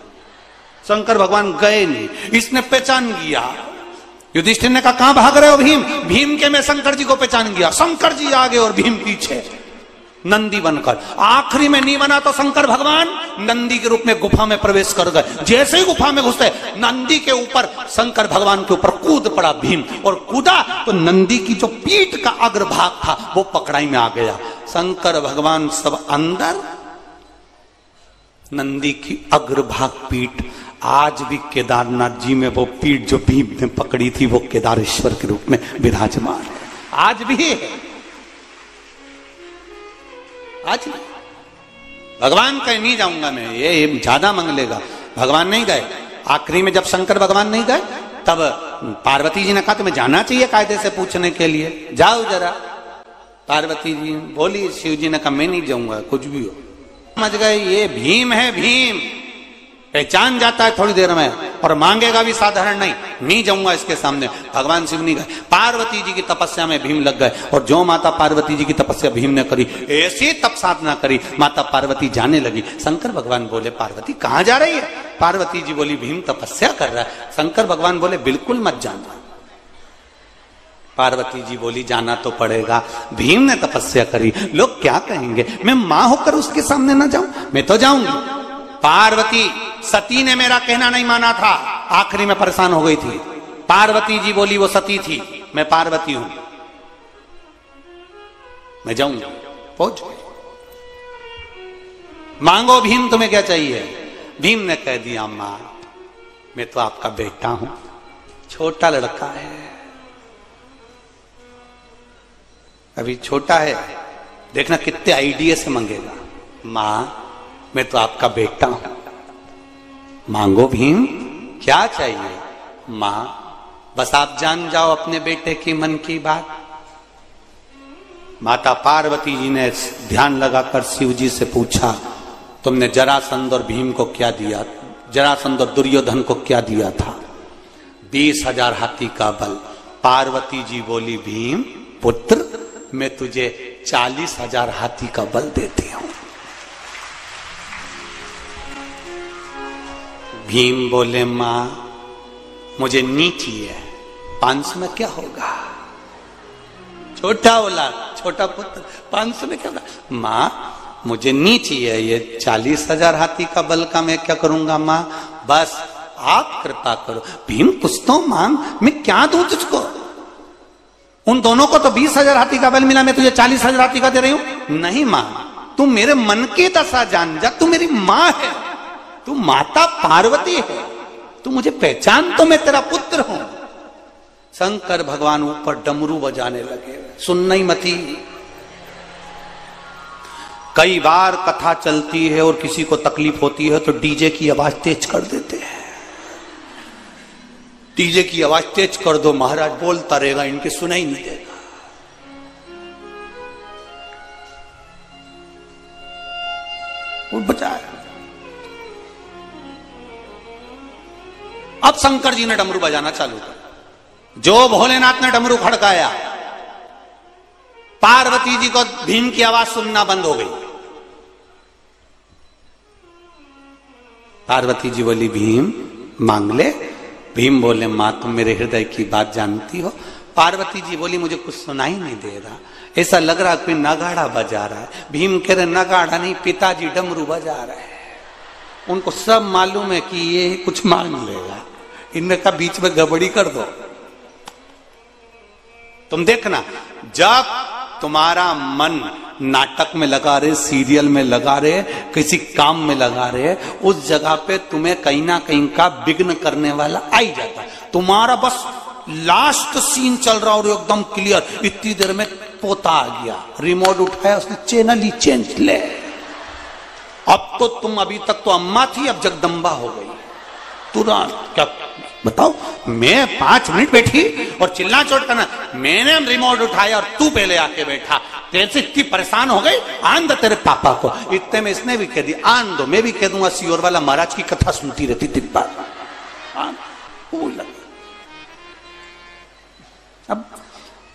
शंकर भगवान गए नहीं, इसने पहचान गया। युधिष्ठिर ने कहा कहां भाग रहे हो भीम? भीम के मैं शंकर जी को पहचान गया। शंकर जी आगे और भीम पीछे, नंदी बनकर। आखिरी में नहीं बना तो शंकर भगवान नंदी के रूप में गुफा में प्रवेश कर गए। जैसे ही गुफा में घुसते, नंदी के ऊपर, शंकर भगवान के ऊपर कूद पड़ा भीम, और कूदा तो नंदी की जो पीठ का अग्रभाग था वो पकड़ाई में आ गया। शंकर भगवान सब अंदर, नंदी की अग्रभाग पीठ। आज भी केदारनाथ जी में वो पीठ जो भीम ने पकड़ी थी, वो केदारेश्वर के रूप में विराजमान है, आज भी है। आज भगवान कहीं नहीं जाऊंगा मैं, ये ज्यादा मांग लेगा। भगवान नहीं गए। आखिरी में जब शंकर भगवान नहीं गए, तब पार्वती जी ने कहा तुम्हें जाना चाहिए कायदे से पूछने के लिए, जाओ जरा। पार्वती जी बोली, शिव जी ने कहा मैं नहीं जाऊंगा, कुछ भी हो। समझ गए ये भीम है, भीम पहचान जाता है थोड़ी देर में, और मांगेगा भी साधारण नहीं जाऊंगा इसके सामने। भगवान शिव नहीं गए। पार्वती जी की तपस्या में भीम लग गए, और जो माता पार्वती जी की तपस्या भीम ने करी, ऐसी तप साधना करी, माता पार्वती जाने लगी। शंकर भगवान बोले पार्वती कहां जा रही है? पार्वती जी बोली भीम तपस्या कर रहा है। शंकर भगवान बोले बिल्कुल मत जाना। पार्वती जी बोली जाना तो पड़ेगा, भीम ने तपस्या करी, लोग क्या कहेंगे, मैं मां होकर उसके सामने ना जाऊं? मैं तो जाऊंगी। पार्वती सती ने मेरा कहना नहीं माना था, आखिरी में परेशान हो गई थी। पार्वती जी बोली वो सती थी, मैं पार्वती हूं, मैं जाऊंगी। पहुंच गई। मांगो भीम तुम्हें क्या चाहिए। भीम ने कह दिया मां मैं तो आपका बेटा हूं, छोटा लड़का है, अभी छोटा है, देखना कितने आइडिया से मांगेगा। मां मैं तो आपका बेटा हूं, मांगो भीम क्या चाहिए। मां बस आप जान जाओ अपने बेटे की मन की बात। माता पार्वती जी ने ध्यान लगाकर शिव जी से पूछा तुमने जरासंध और भीम को क्या दिया, जरासंध और दुर्योधन को क्या दिया था। 20,000 हाथी का बल। पार्वती जी बोली भीम पुत्र मैं तुझे 40,000 हाथी का बल देती हूं। भीम बोले मां मुझे नीची है, 500 में क्या होगा। छोटा औलाद, छोटा पुत्र, 500 में क्या होगा। मां मुझे नीची है, ये 40,000 हाथी का बल का मैं क्या करूंगा। मां बस आप कृपा करो। भीम कुछ तो मांग, मैं क्या दूं तुझको। उन दोनों को तो 20,000 हाथी का बल मिला, मैं तुझे 40,000 हाथी का दे रही हूं। नहीं मां तू मेरे मन की दशा जान जा, तू मेरी मां है, तू माता पार्वती है, तू मुझे पहचान तो मैं तेरा पुत्र हूं। शंकर भगवान ऊपर डमरू बजाने लगे, सुनना ही मती। कई बार कथा चलती है और किसी को तकलीफ होती है तो डीजे की आवाज तेज कर देते हैं। डीजे की आवाज तेज कर दो, महाराज बोलता रहेगा, इनके सुनाई नहीं देगा। वो बचाया। अब शंकर जी ने डमरू बजाना चालू कर। जो भोलेनाथ ने डमरू खड़काया, पार्वती जी को भीम की आवाज सुनना बंद हो गई। पार्वती जी बोली भीम मांग ले। भीम बोले मां तुम मेरे हृदय की बात जानती हो। पार्वती जी बोली मुझे कुछ सुनाई नहीं दे रहा, ऐसा लग रहा कोई नगाड़ा बजा रहा है। भीम कह रहे नगाड़ा नहीं, पिताजी डमरू बजा रहे हैं। उनको सब मालूम है कि ये कुछ मांग लेगा, इनने का बीच में गड़बड़ी कर दो। तुम देखना जब तुम्हारा मन नाटक में लगा रहे, सीरियल में लगा रहे, किसी काम में लगा रहे, उस जगह पे तुम्हें कहीं ना कहीं का विघ्न करने वाला आ ही जाता है। तुम्हारा बस लास्ट सीन चल रहा और एकदम क्लियर, इतनी देर में पोता आ गया, रिमोट उठाया उसने, चैनल ही चेंज ले। अब तो तुम अभी तक तो अम्मा थी, अब जगदम्बा हो गई तुरंत। क्या बताओ, मैं 5 मिनट बैठी और चिल्ला चोट करना, मैंने रिमोट उठाया और तू पहले आके बैठा, तेरे से इतनी परेशान हो गई, आन दो तेरे पापा को। इतने में इसने भी कह दी आन दो, मैं भी कह दूंगा सियोर वाला महाराज की कथा सुनती रहती दिन भर। अब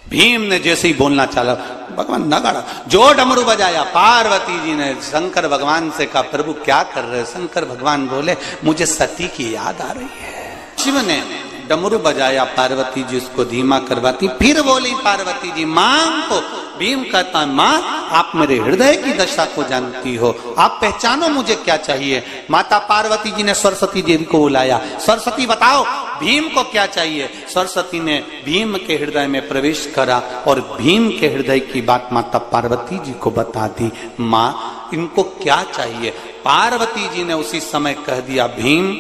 भीम ने जैसे ही बोलना चला, भगवान नगाड़ा जो डमरू बजाया, पार्वती जी ने शंकर भगवान से कहा प्रभु क्या कर रहे। शंकर भगवान बोले मुझे सती की याद आ रही है। शिव ने डमरू बजाया, पार्वती जी उसको धीमा करवाती। फिर बोली पार्वती जी मांग को। भीम कहता मां आप मेरे हृदय की दशा को जानती हो, आप पहचानो मुझे क्या चाहिए। माता पार्वती जी ने सरस्वती देवी को बुलाया, सरस्वती बताओ भीम को क्या चाहिए। सरस्वती ने भीम के हृदय में प्रवेश करा और भीम के हृदय की बात माता पार्वती जी को बता दी। मां इनको क्या चाहिए। पार्वती जी ने उसी समय कह दिया भीम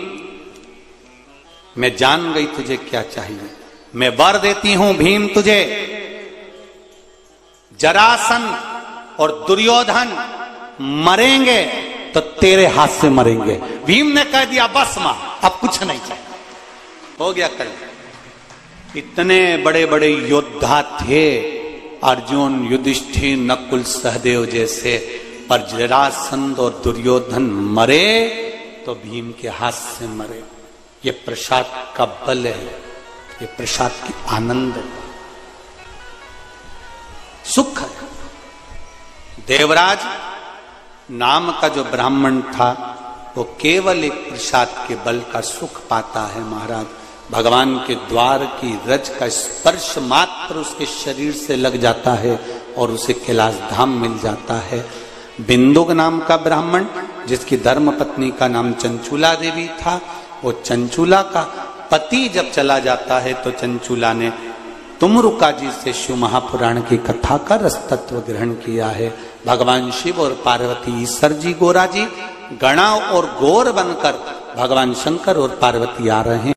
मैं जान गई तुझे क्या चाहिए, मैं वर देती हूं भीम तुझे। जरासंध और दुर्योधन मरेंगे तो तेरे हाथ से मरेंगे। भीम ने कह दिया बस मां अब कुछ नहीं चाहिए, हो गया कल। इतने बड़े बड़े योद्धा थे अर्जुन, युधिष्ठिर, नकुल, सहदेव जैसे, पर जरासंध और दुर्योधन मरे तो भीम के हाथ से मरे। ये प्रसाद का बल है, ये प्रसाद की आनंद है, सुख है। देवराज नाम का जो ब्राह्मण था वो केवल एक प्रसाद के बल का सुख पाता है महाराज। भगवान के द्वार की रज का स्पर्श मात्र उसके शरीर से लग जाता है और उसे कैलाश धाम मिल जाता है। बिंदुक नाम का ब्राह्मण जिसकी धर्म पत्नी का नाम चंचूला देवी था, वो चंचूला का पति जब चला जाता है तो चंचूला ने तुमरुका जी से शिव महापुराण की कथा का रस तत्व ग्रहण किया है। भगवान शिव और पार्वती ईश्वर जी गोरा जी गणा और गौर बनकर भगवान शंकर और पार्वती आ रहे हैं।